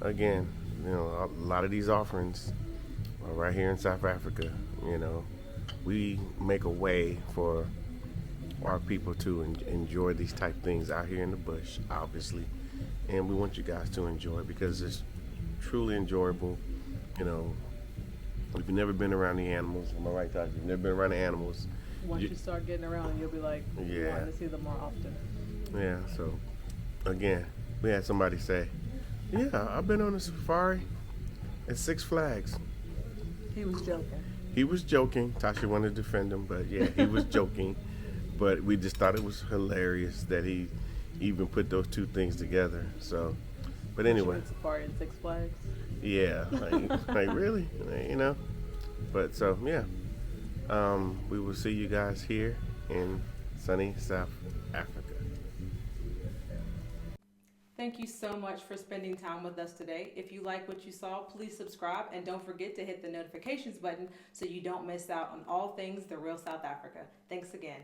again, you know, a lot of these offerings are right here in South Africa. You know, we make a way for our people to enjoy these type things out here in the bush, obviously, and we want you guys to enjoy it because it's truly enjoyable. You know, if you've never been around the animals, am I right, Todd? If you've never been around the animals, Once you start getting around, you'll be like, Yeah. wanting to see them more often. yeah. So again, we had somebody say, "Yeah, I've been on a safari at Six Flags." He was joking. He was joking. Tasha wanted to defend him, but yeah, he was joking. But we just thought it was hilarious that he even put those two things together. So, but anyway, Safari and Six Flags. yeah, like really, you know. But so yeah, we will see you guys here in sunny South Africa. Thank you so much for spending time with us today. If you like what you saw, please subscribe and don't forget to hit the notifications button so you don't miss out on all things The Real South Africa. Thanks again.